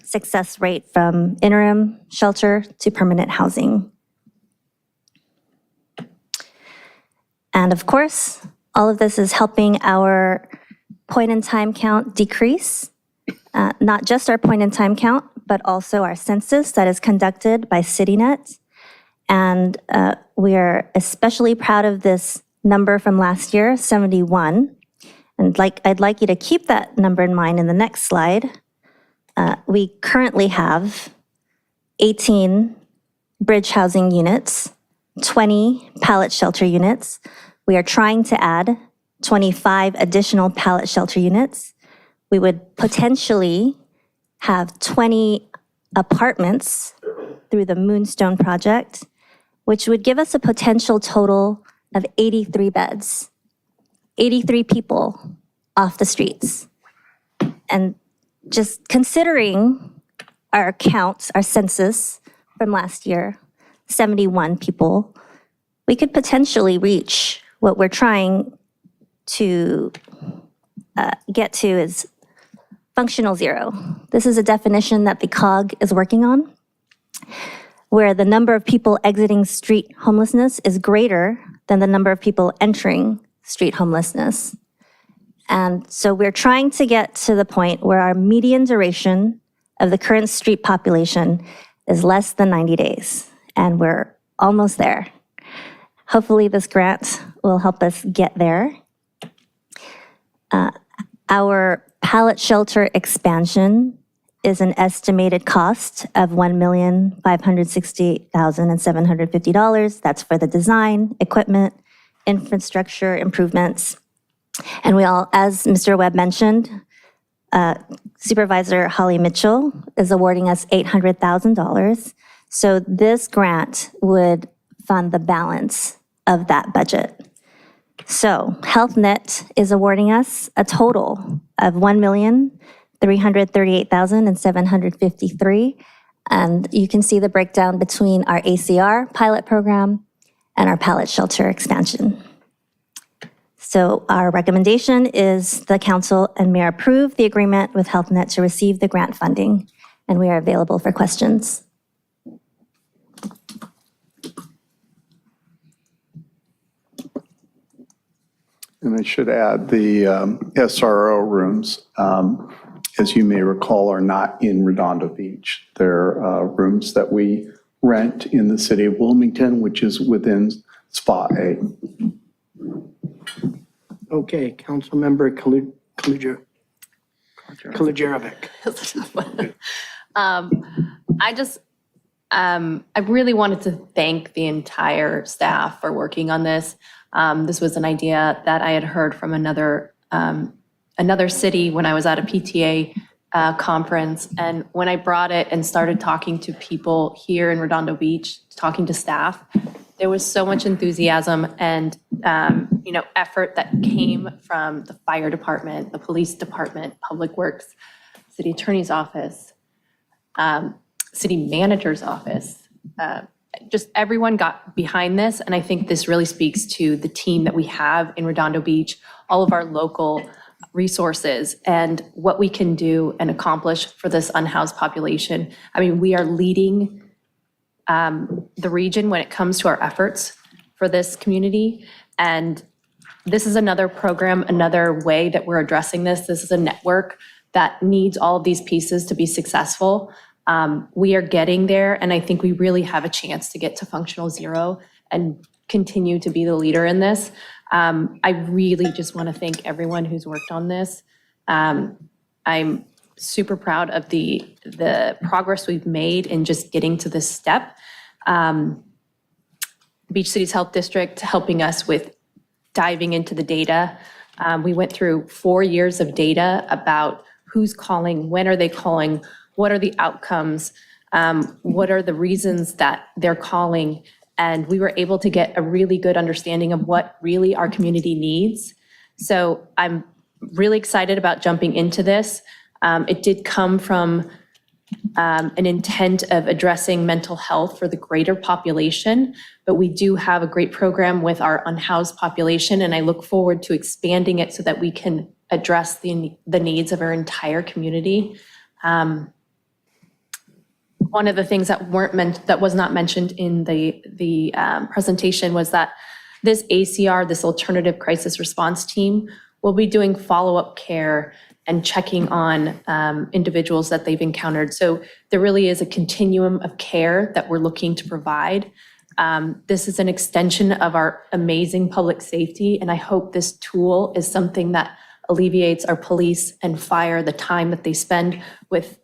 success rate from interim shelter to permanent housing. And of course, all of this is helping our point-in-time count decrease, not just our point-in-time count, but also our census that is conducted by CityNet. And we are especially proud of this number from last year, 71. And I'd like you to keep that number in mind in the next slide. We currently have 18 bridge housing units, 20 pallet shelter units. We are trying to add 25 additional pallet shelter units. We would potentially have 20 apartments through the Moonstone project, which would give us a potential total of 83 beds, 83 people off the streets. And just considering our counts, our census from last year, 71 people, we could potentially reach what we're trying to get to is functional zero. This is a definition that the COG is working on, where the number of people exiting street homelessness is greater than the number of people entering street homelessness. And so we're trying to get to the point where our median duration of the current street population is less than 90 days, and we're almost there. Hopefully this grant will help us get there. Our pallet shelter expansion is an estimated cost of $1,568,750. That's for the design, equipment, infrastructure improvements. And we all, as Mr. Webb mentioned, Supervisor Holly Mitchell is awarding us $800,000. So this grant would fund the balance of that budget. So HealthNet is awarding us a total of $1,338,753. And you can see the breakdown between our ACR pilot program and our pallet shelter expansion. So our recommendation is the council and mayor approve the agreement with HealthNet to receive the grant funding, and we are available for questions. And I should add, the SRO rooms, as you may recall, are not in Redondo Beach. They're rooms that we rent in the city of Wilmington, which is within Spa A. Okay, Councilmember Kulujerovic. I really wanted to thank the entire staff for working on this. This was an idea that I had heard from another city when I was at a PTA conference. And when I brought it and started talking to people here in Redondo Beach, talking to staff, there was so much enthusiasm and effort that came from the fire department, the police department, public works, city attorney's office, city manager's office. Just everyone got behind this, and I think this really speaks to the team that we have in Redondo Beach, all of our local resources, and what we can do and accomplish for this unhoused population. I mean, we are leading the region when it comes to our efforts for this community, and this is another program, another way that we're addressing this. This is a network that needs all of these pieces to be successful. We are getting there, and I think we really have a chance to get to functional zero and continue to be the leader in this. I really just want to thank everyone who's worked on this. I'm super proud of the progress we've made in just getting to this step. Beach Cities Health District helping us with diving into the data. We went through 4 years of data about who's calling, when are they calling, what are the outcomes, what are the reasons that they're calling, and we were able to get a really good understanding of what really our community needs. So I'm really excited about jumping into this. It did come from an intent of addressing mental health for the greater population, but we do have a great program with our unhoused population, and I look forward to expanding it so that we can address the needs of our entire community. One of the things that was not mentioned in the presentation was that this ACR, this alternative crisis response team, will be doing follow-up care and checking on individuals that they've encountered. So there really is a continuum of care that we're looking to provide. This is an extension of our amazing public safety, and I hope this tool is something that alleviates our police and fire the time that they spend with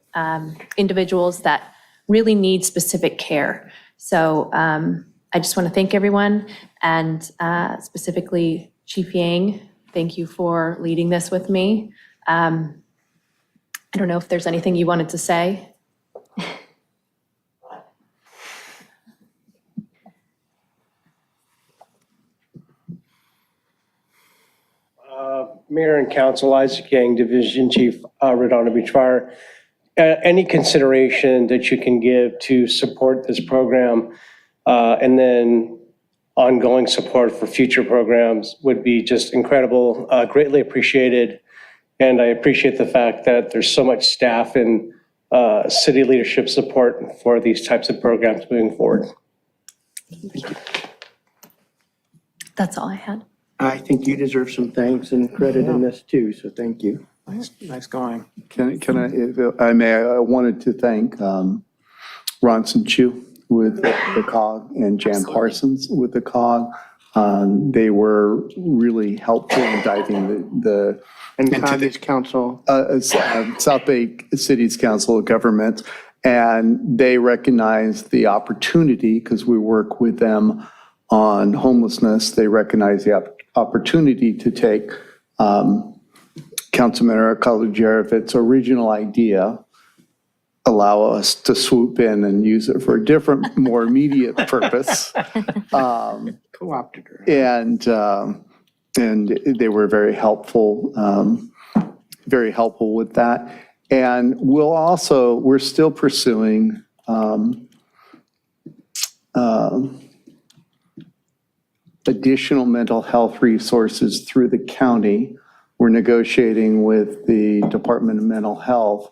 individuals that really need specific care. So I just want to thank everyone, and specifically Chief Yang, thank you for leading this with me. I don't know if there's anything you wanted to say. Mayor and Council, Isaac Yang, Division Chief, Redondo Beach Fire. Any consideration that you can give to support this program and then ongoing support for future programs would be just incredible, greatly appreciated. And I appreciate the fact that there's so much staff and city leadership support for these types of programs moving forward. That's all I had. I think you deserve some thanks and credit in this too, so thank you. Nice going. Can I, if I may, I wanted to thank Ronson Chu with the COG and Jan Parsons with the COG. They were really helpful in diving the And COG is Council. South Bay City's Council of Governments, and they recognize the opportunity because we work with them on homelessness. They recognize the opportunity to take Councilman Calagiera, if it's original idea, allow us to swoop in and use it for a different, more immediate purpose. Co-opted her. And they were very helpful with that. And we're still pursuing additional mental health resources through the county. We're negotiating with the Department of Mental Health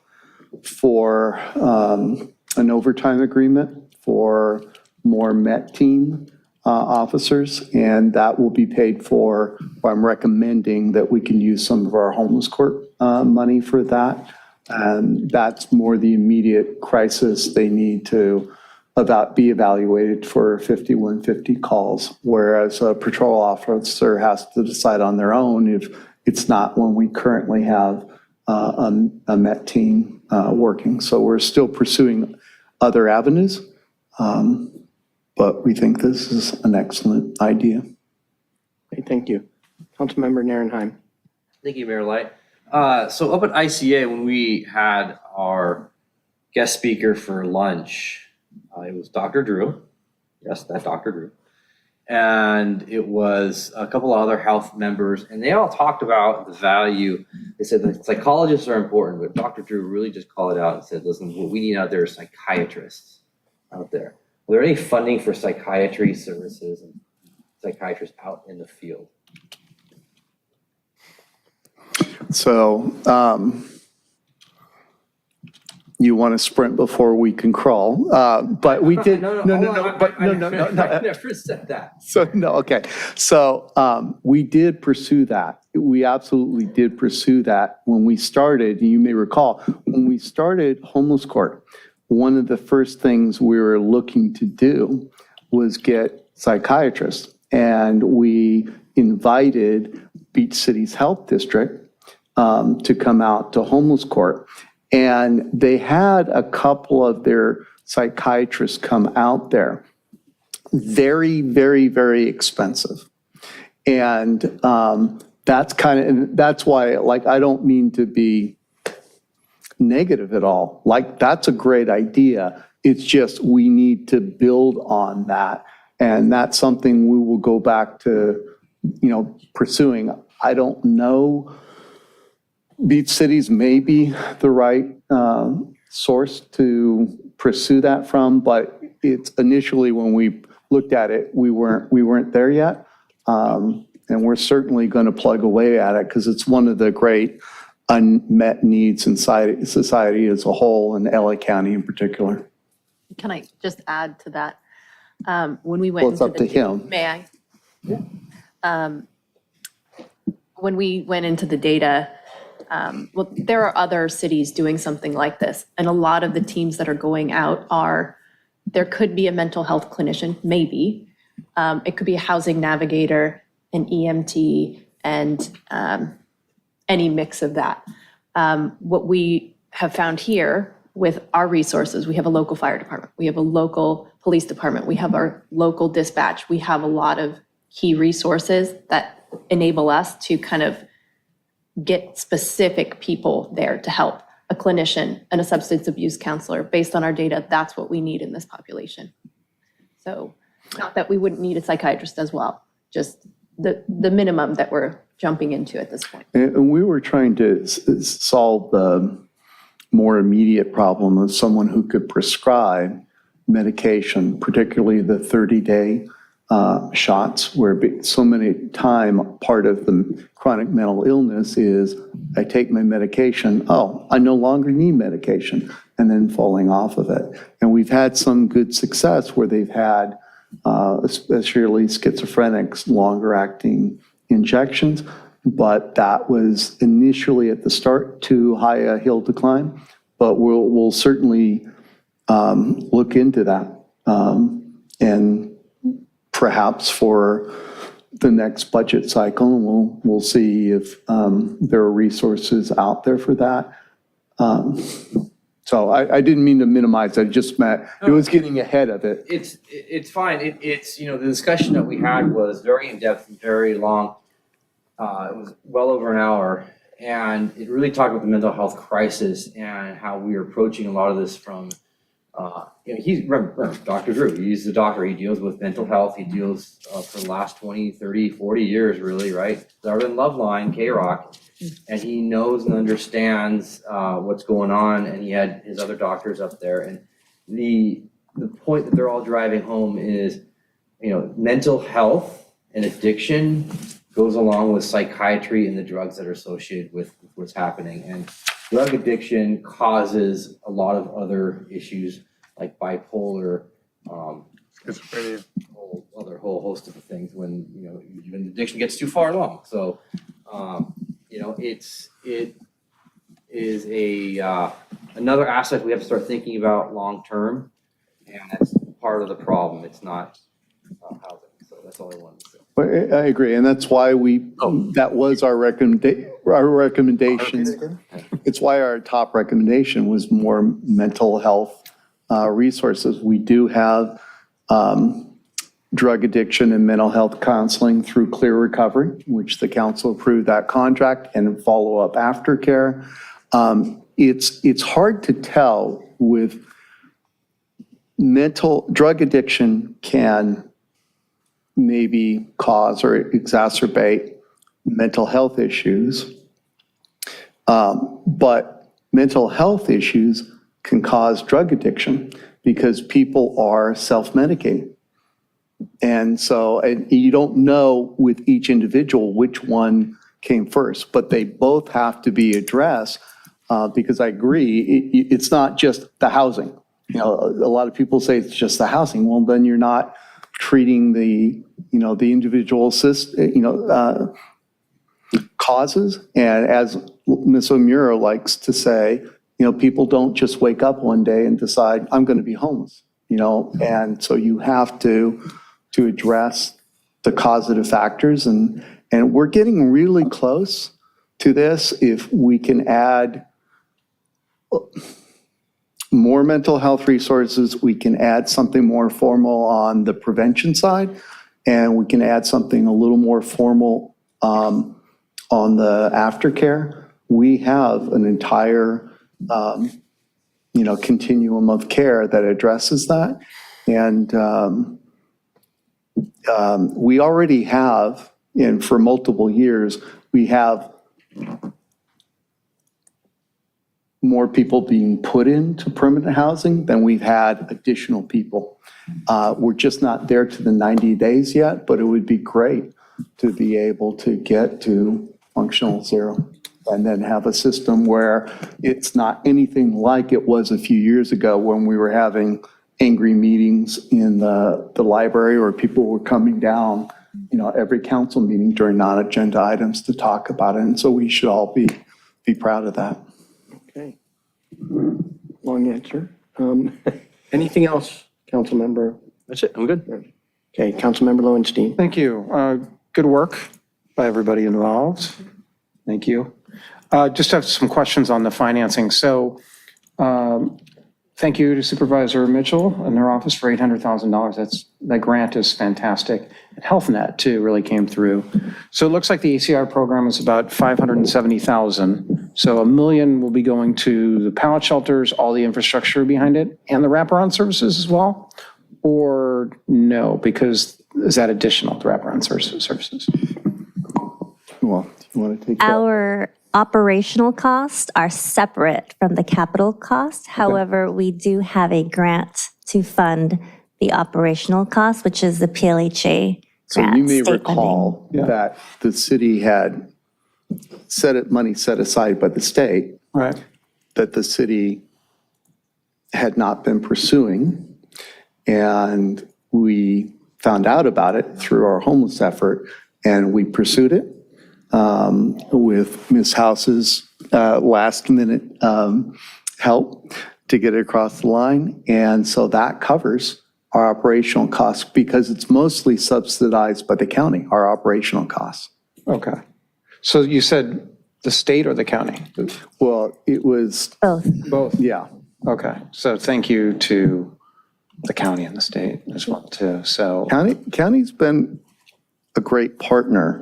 for an overtime agreement for more MET team officers, and that will be paid for. I'm recommending that we can use some of our homeless court money for that. And that's more the immediate crisis. They need to be evaluated for 5150 calls, whereas a patrol officer has to decide on their own if it's not when we currently have a MET team working. So we're still pursuing other avenues, but we think this is an excellent idea. Okay, thank you. Councilmember Narenheim. Thank you, Mayor Light. So up at ICA, when we had our guest speaker for lunch, it was Dr. Drew. Yes, that Dr. Drew. And it was a couple of other health members, and they all talked about the value. They said that psychologists are important, but Dr. Drew really just called it out and said, listen, what we need out there is psychiatrists out there. Are there any funding for psychiatry services and psychiatrists out in the field? So you want to sprint before we can crawl, but we did. I never said that. So, no, okay. So we did pursue that. We absolutely did pursue that when we started. You may recall, when we started Homeless Court, one of the first things we were looking to do was get psychiatrists. And we invited Beach City's Health District to come out to Homeless Court. And they had a couple of their psychiatrists come out there. Very, very, very expensive. And that's why, I don't mean to be negative at all. That's a great idea. It's just we need to build on that. And that's something we will go back to, pursuing. I don't know. Beach Cities may be the right source to pursue that from, but it's initially when we looked at it, we weren't there yet. And we're certainly going to plug away at it because it's one of the great unmet needs in society as a whole, and LA County in particular. Can I just add to that? When we went Well, it's into up to him. May I? Yeah. When we went into the data, well, there are other cities doing something like this. And a lot of the teams that are going out there could be a mental health clinician, maybe. It could be a housing navigator, an EMT, and any mix of that. What we have found here with our resources, we have a local fire department, we have a local police department, we have our local dispatch, we have a lot of key resources that enable us to kind of get specific people there to help, a clinician and a substance abuse counselor. Based on our data, that's what we need in this population. So not that we wouldn't need a psychiatrist as well, just the minimum that we're jumping into at this point. And we were trying to solve the more immediate problem of someone who could prescribe medication, particularly the 30-day shots, where so many time part of the chronic mental illness is I take my medication, I no longer need medication, and then falling off of it. And we've had some good success where they've had, especially schizophrenics, longer acting injections, but that was initially at the start too high a hill to climb. But we'll certainly look into that, and perhaps for the next budget cycle, we'll see if there are resources out there for that. So I didn't mean to minimize. I just meant it was getting ahead of it. It's fine. It's the discussion that we had was very in-depth and very long. It was well over an hour. And it really talked about the mental health crisis and how we are approaching a lot of this from, remember, Dr. Drew, he's the doctor, he deals with mental health, he deals for the last 20, 30, 40 years, really, right? Started in Loveline, K-Rock, and he knows and understands what's going on, and he had his other doctors up there. And the point that they're all driving home is, mental health and addiction goes along with psychiatry and the drugs that are associated with what's happening. And drug addiction causes a lot of other issues like bipolar, Schizophrenia. a whole host of things when, even addiction gets too far along. So, it is another aspect we have to start thinking about long-term, and that's part of the problem. It's not housing. So that's all I wanted to say. I agree, and that's why that was our recommendation. It's why our top recommendation was more mental health resources. We do have drug addiction and mental health counseling through Clear Recovery, which the council approved that contract, and follow-up aftercare. It's hard to tell with drug addiction can maybe cause or exacerbate mental health issues. But mental health issues can cause drug addiction because people are self-medicating. And so you don't know with each individual which one came first, but they both have to be addressed because I agree, it's not just the housing. A lot of people say it's just the housing. Well, then you're not treating the individual causes. And as Ms. O'Meara likes to say, people don't just wake up one day and decide, I'm going to be homeless, and so you have to address the causative factors. And we're getting really close to this. If we can add more mental health resources, we can add something more formal on the prevention side, and we can add something a little more formal on the aftercare. We have an entire, continuum of care that addresses that. And we already have, and for multiple years, we have more people being put into permanent housing than we've had additional people. We're just not there to the 90 days yet, but it would be great to be able to get to functional zero and then have a system where it's not anything like it was a few years ago when we were having angry meetings in the library, or people were coming down, every council meeting during non-agenda items to talk about it. And so we should all be proud of that. Okay. Long answer. Anything else, council member? That's it. I'm good. Okay, Councilmember Lowenstein. Thank you. Good work by everybody involved. Thank you. Just have some questions on the financing. So thank you to Supervisor Mitchell and their office for $800,000. That grant is fantastic. And HealthNet too really came through. So it looks like the ACR program is about $570,000. So $1 million will be going to the pallet shelters, all the infrastructure behind it, and the wraparound services as well? Or no, because is that additional to wraparound services? Well, you want to take that? Our operational costs are separate from the capital cost. However, we do have a grant to fund the operational cost, which is the PLHA So grant. you may state recall that the city had money set aside by the state. Right. That the city had not been pursuing. And we found out about it through our homeless effort, and we pursued it with Ms. House's last minute help to get it across the line. And so that covers our operational costs because it's mostly subsidized by the county, our operational costs. Okay. So you said the state or the county? Well, it was both. Yeah. Okay. So thank you to the county and the state as well too. So county's been a great partner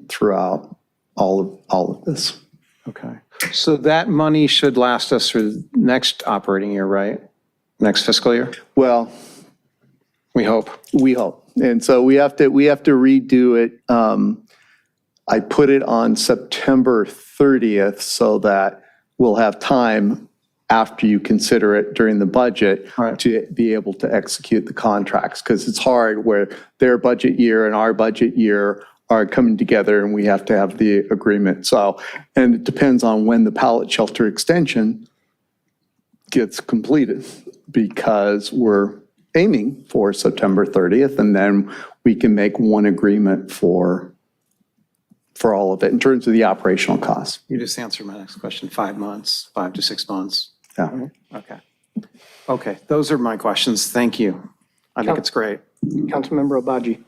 throughout all of this. Okay. So that money should last us through the next operating year, right? Next fiscal year? Well, We hope. we hope. And so we have to redo it. I put it on September 30th so that we'll have time after you consider it during the budget to be able to execute the contracts. Because it's hard where their budget year and our budget year are coming together and we have to have the agreement. So, and it depends on when the pallet shelter extension gets completed, because we're aiming for September 30th, and then we can make one agreement for all of it in terms of the operational costs. You just answered my next question, 5 months, 5 to 6 months. Yeah. Okay. Okay, those are my questions. Thank you. I think it's great. Councilmember Obaji.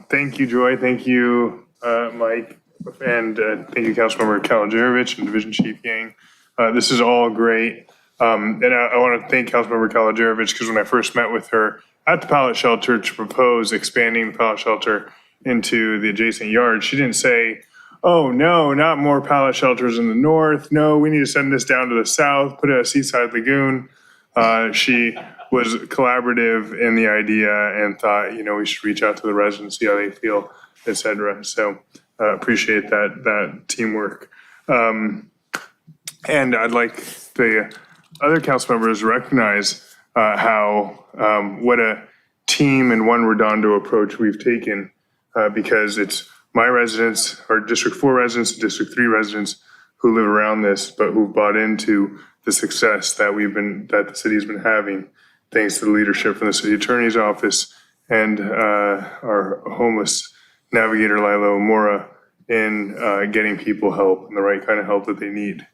Thank you, Joy. Thank you, Mike. And thank you, Councilmember Kalajerovich and Division Chief Yang. This is all great. And I want to thank Councilmember Kalajerovich, because when I first met with her at the pallet shelter to propose expanding the pallet shelter into the adjacent yard, she didn't say, oh, no, not more pallet shelters in the north. No, we need to send this down to the south, put it at Seaside Lagoon. She was collaborative in the idea and thought, we should reach out to the residents, see how they feel, et cetera. So appreciate that teamwork. And I'd like the other council members to recognize how what a team and one Redondo approach we've taken, because it's my residents, our District 4 residents, District 3 residents who live around this, but who've bought into the success that the city's been having, thanks to the leadership from the city attorney's office and our homeless navigator, Lilo Mora, in getting people help and the right kind of help that they need.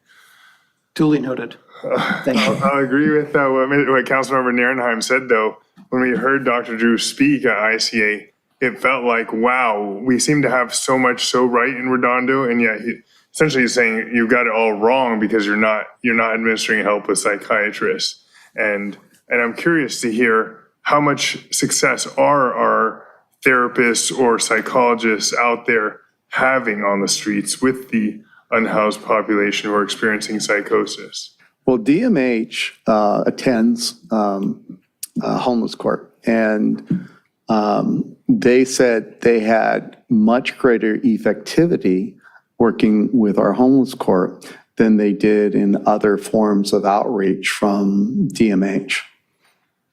Duly noted. I'll agree with what Councilmember Nierenheim said, though. When we heard Dr. Drew speak at ICA, it felt like, wow, we seem to have so much so right in Redondo, and yet essentially he's saying you've got it all wrong because you're not administering help with psychiatrists. And I'm curious to hear how much success are our therapists or psychologists out there having on the streets with the unhoused population who are experiencing psychosis. Well, DMH attends homeless court, and they said they had much greater effectivity working with our homeless court than they did in other forms of outreach from DMH.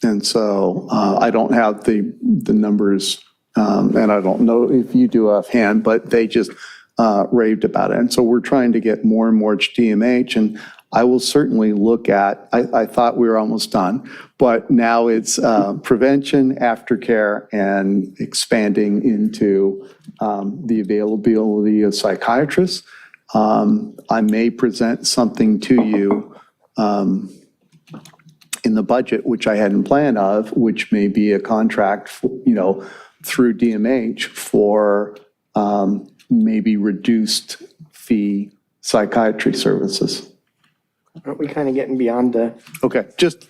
And so I don't have the numbers, and I don't know if you do offhand, but they just raved about it. And so we're trying to get more and more to DMH, and I will certainly look at, I thought we were almost done, but now it's prevention, aftercare, and expanding into the availability of psychiatrists. I may present something to you in the budget, which I hadn't planned of, which may be a contract, through DMH for maybe reduced fee psychiatry services. Aren't we kind of getting beyond the? Okay, just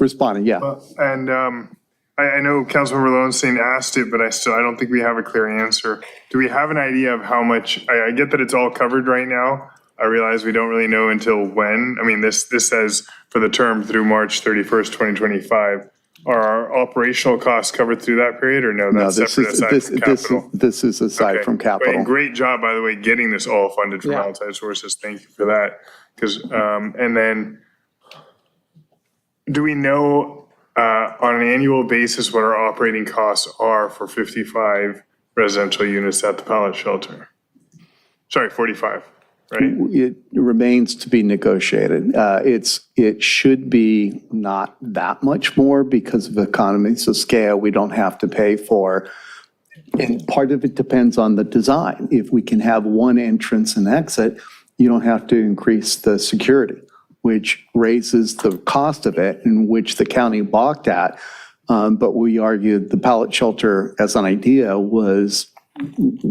responding, yeah. And I know Councilmember Lowenstein asked it, but I don't think we have a clear answer. Do we have an idea of how much? I get that it's all covered right now. I realize we don't really know until when. I mean, this says for the term through March 31st, 2025. Are our operational costs covered through that period, or no? That's separate aside from capital. This is aside from capital. And great job, by the way, getting this all funded from outside sources. Thank you for that. Because and then, do we know on an annual basis what our operating costs are for 55 residential units at the pallet shelter? Sorry, 45. Right. It remains to be negotiated. It should be not that much more because of economies of scale. We don't have to pay for, and part of it depends on the design. If we can have one entrance and exit, you don't have to increase the security, which raises the cost of it, and which the county balked at. But we argued the pallet shelter as an idea was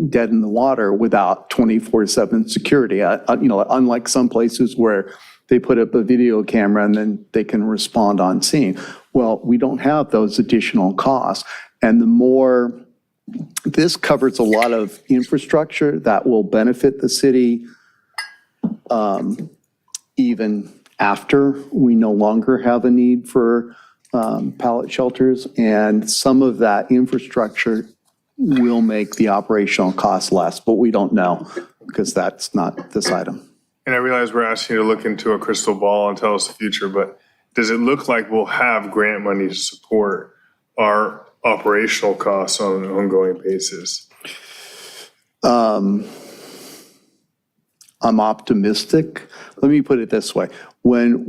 dead in the water without 24/7 security. Unlike some places where they put up a video camera and then they can respond on scene. Well, we don't have those additional costs. And the more this covers a lot of infrastructure that will benefit the city even after we no longer have a need for pallet shelters. And some of that infrastructure will make the operational cost less, but we don't know because that's not this item. And I realize we're asking you to look into a crystal ball and tell us the future, but does it look like we'll have grant money to support our operational costs on an ongoing basis? I'm optimistic. Let me put it this way. When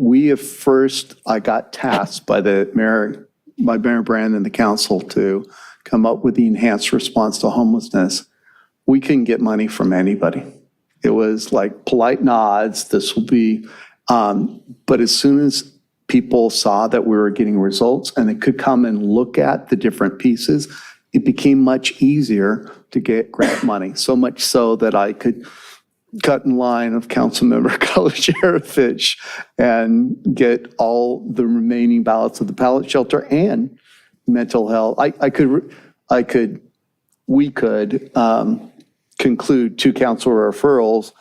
I got tasked by Mayor Brand and the council to come up with the enhanced response to homelessness, we couldn't get money from anybody. It was like polite nods, this will be, but as soon as people saw that we were getting results and they could come and look at the different pieces, it became much easier to get grant money. So much so that I could cut in line of Councilmember Kalajerovich and get all the remaining ballots of the pallet shelter and mental health. We could conclude 2 council referrals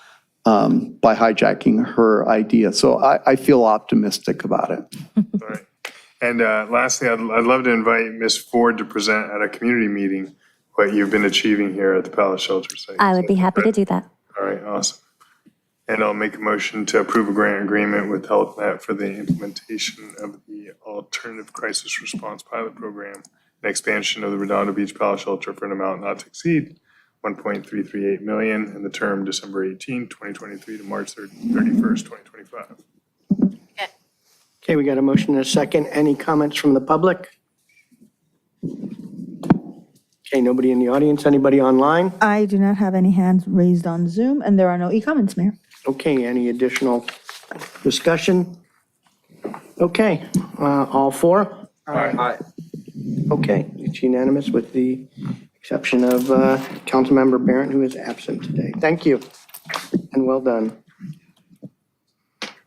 by hijacking her idea. So I feel optimistic about it. All right. And lastly, I'd love to invite Ms. Ford to present at a community meeting what you've been achieving here at the pallet shelter site. I would be happy to do that. All right, awesome. And I'll make a motion to approve a grant agreement with HealthNet for the implementation of the Alternative Crisis Response Pilot Program and expansion of the Redondo Beach Pallet Shelter for an amount not to exceed $1.338 million in the term December 18, 2023 to March 31st, 2025. Okay, we got a motion and a second. Any comments from the public? Okay, nobody in the audience, anybody online? I do not have any hands raised on Zoom, and there are no e-comments, Mayor. Okay, any additional discussion? Okay, all four? Aye. Okay, it's unanimous with the exception of Councilmember Barron, who is absent today. Thank you, and well done.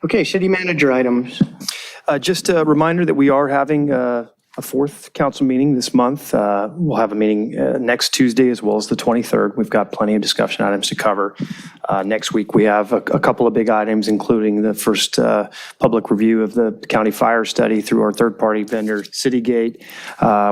Okay, city manager items. Just a reminder that we are having a 4th council meeting this month. We'll have a meeting next Tuesday as well as the 23rd. We've got plenty of discussion items to cover. Next week, we have a couple of big items, including the first public review of the county fire study through our third-party vendor, Citygate.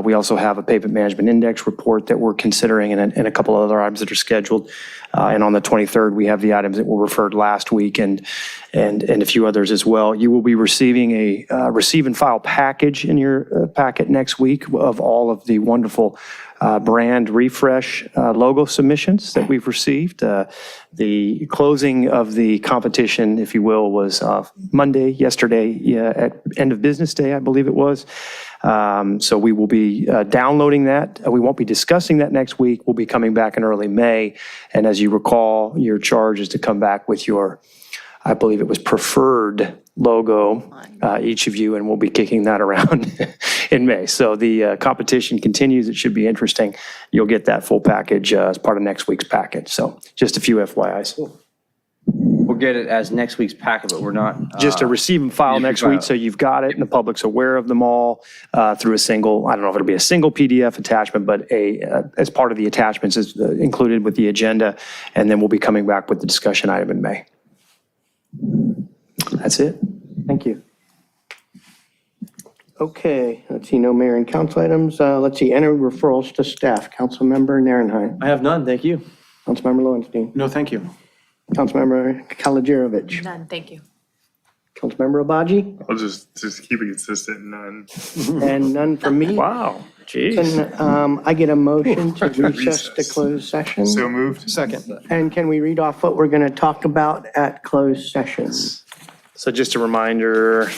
We also have a pavement management index report that we're considering and a couple of other items that are scheduled. And on the 23rd, we have the items that were referred last week and a few others as well. You will be receiving a receive and file package in your packet next week of all of the wonderful brand refresh logo submissions that we've received. The closing of the competition, if you will, was yesterday at end of business day, I believe it was. So we will be downloading that. We won't be discussing that next week. We'll be coming back in early May. And as you recall, your charge is to come back with your, I believe it was preferred logo, each of you, and we'll be kicking that around in May. So the competition continues. It should be interesting. You'll get that full package as part of next week's package. So just a few FYIs. We'll get it as next week's packet, but we're not. Just a receive and file next week, so you've got it and the public's aware of them all through a single, I don't know if it'll be a single PDF attachment, but as part of the attachments is included with the agenda, and then we'll be coming back with the discussion item in May. That's it. Thank you. Okay, let's see, no mayor and council items. Let's see, enter referrals to staff. Councilmember Narenheim. I have none, thank you. Councilmember Lowenstein. No, thank you. Councilmember Kalajerovich. None, thank you. Councilmember Obaji. I'll just keep it consistent, none. And none from me. Wow, geez. Can I get a motion to recess to closed session? So moved. Second. And can we read off what we're going to talk about at closed sessions? So just a reminder,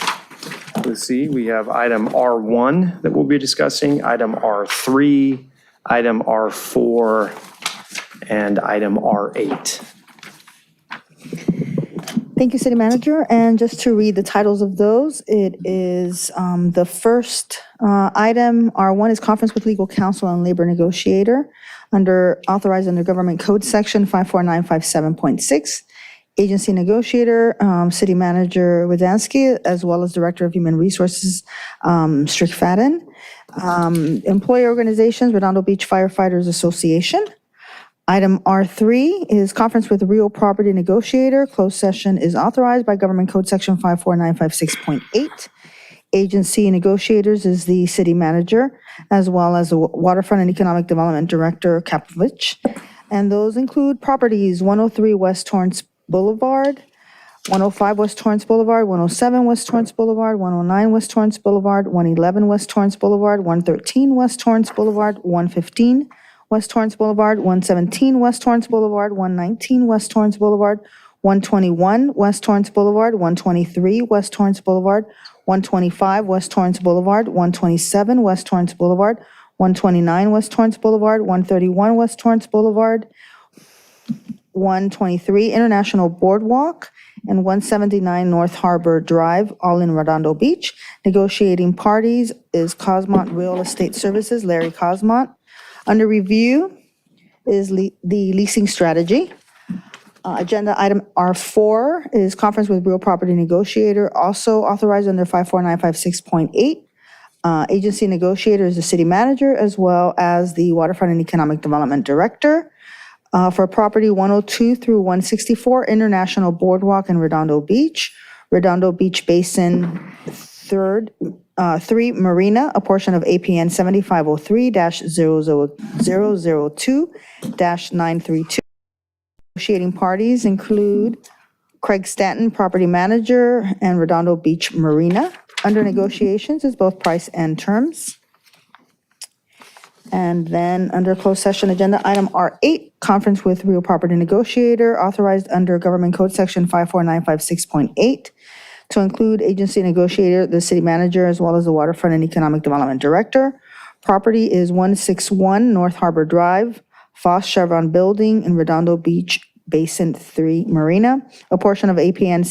let's see, we have item R1 that we'll be discussing, item R3, item R4, and item R8. Thank you, City Manager. And just to read the titles of those, it is the first item, R1, is Conference with Legal Counsel and Labor Negotiator, authorized under Government Code Section 54957.6. agency negotiator, city manager Wadansky, as well as director of human resources, Strickfaden. Employee organizations, Redondo Beach Firefighters Association. Item R3 is conference with real property negotiator. Closed session is authorized by Government Code Section 54956.8. Agency negotiators is the city manager, as well as the Waterfront and Economic Development Director, Kapovich. And those include properties 103 West Torrance Boulevard, 105 West Torrance Boulevard, 107 West Torrance Boulevard, 109 West Torrance Boulevard, 111 West Torrance Boulevard, 113 West Torrance Boulevard, 115 West Torrance Boulevard, 117 West Torrance Boulevard, 119 West Torrance Boulevard, 121 West Torrance Boulevard, 123 West Torrance Boulevard, 125 West Torrance Boulevard, 127 West Torrance Boulevard, 129 West Torrance Boulevard, 131 West Torrance Boulevard, 123 International Boardwalk, and 179 North Harbor Drive, all in Redondo Beach. Negotiating parties is Cosmont Real Estate Services, Larry Cosmont. Under review is the leasing strategy. Agenda item R4 is conference with real property negotiator, also authorized under 54956.8. Agency negotiator is the city manager, as well as the Waterfront and Economic Development Director. For property 102 through 164 International Boardwalk in Redondo Beach, Redondo Beach Basin 3 Marina, a portion of APN 7503-0002-932. Negotiating parties include Craig Stanton, property manager, and Redondo Beach Marina. Under negotiations is both price and terms. And then under closed session agenda item R8, conference with real property negotiator, authorized under Government Code Section 54956.8 to include agency negotiator, the city manager, as well as the Waterfront and Economic Development Director. Property is 161 North Harbor Drive, Foss Chevron Building in Redondo Beach Basin 3 Marina, a portion of APN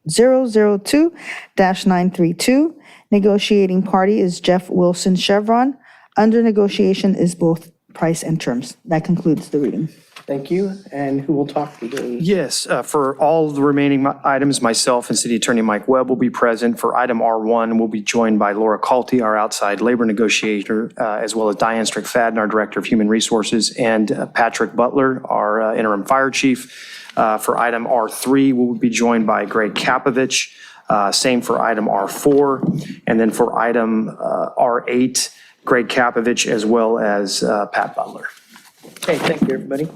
7503-0002-932. Negotiating party is Jeff Wilson Chevron. Under negotiation is both price and terms. That concludes the reading. Thank you. And who will talk today? Yes, for all of the remaining items, myself and City Attorney Mike Webb will be present. For item R1, we'll be joined by Laura Calty, our outside labor negotiator, as well as Diane Strickfaden, our Director of Human Resources, and Patrick Butler, our interim fire chief. For item R3, we'll be joined by Greg Kapovich. Same for item R4. And then for item R8, Greg Kapovich, as well as Pat Butler. Okay, thank you, everybody.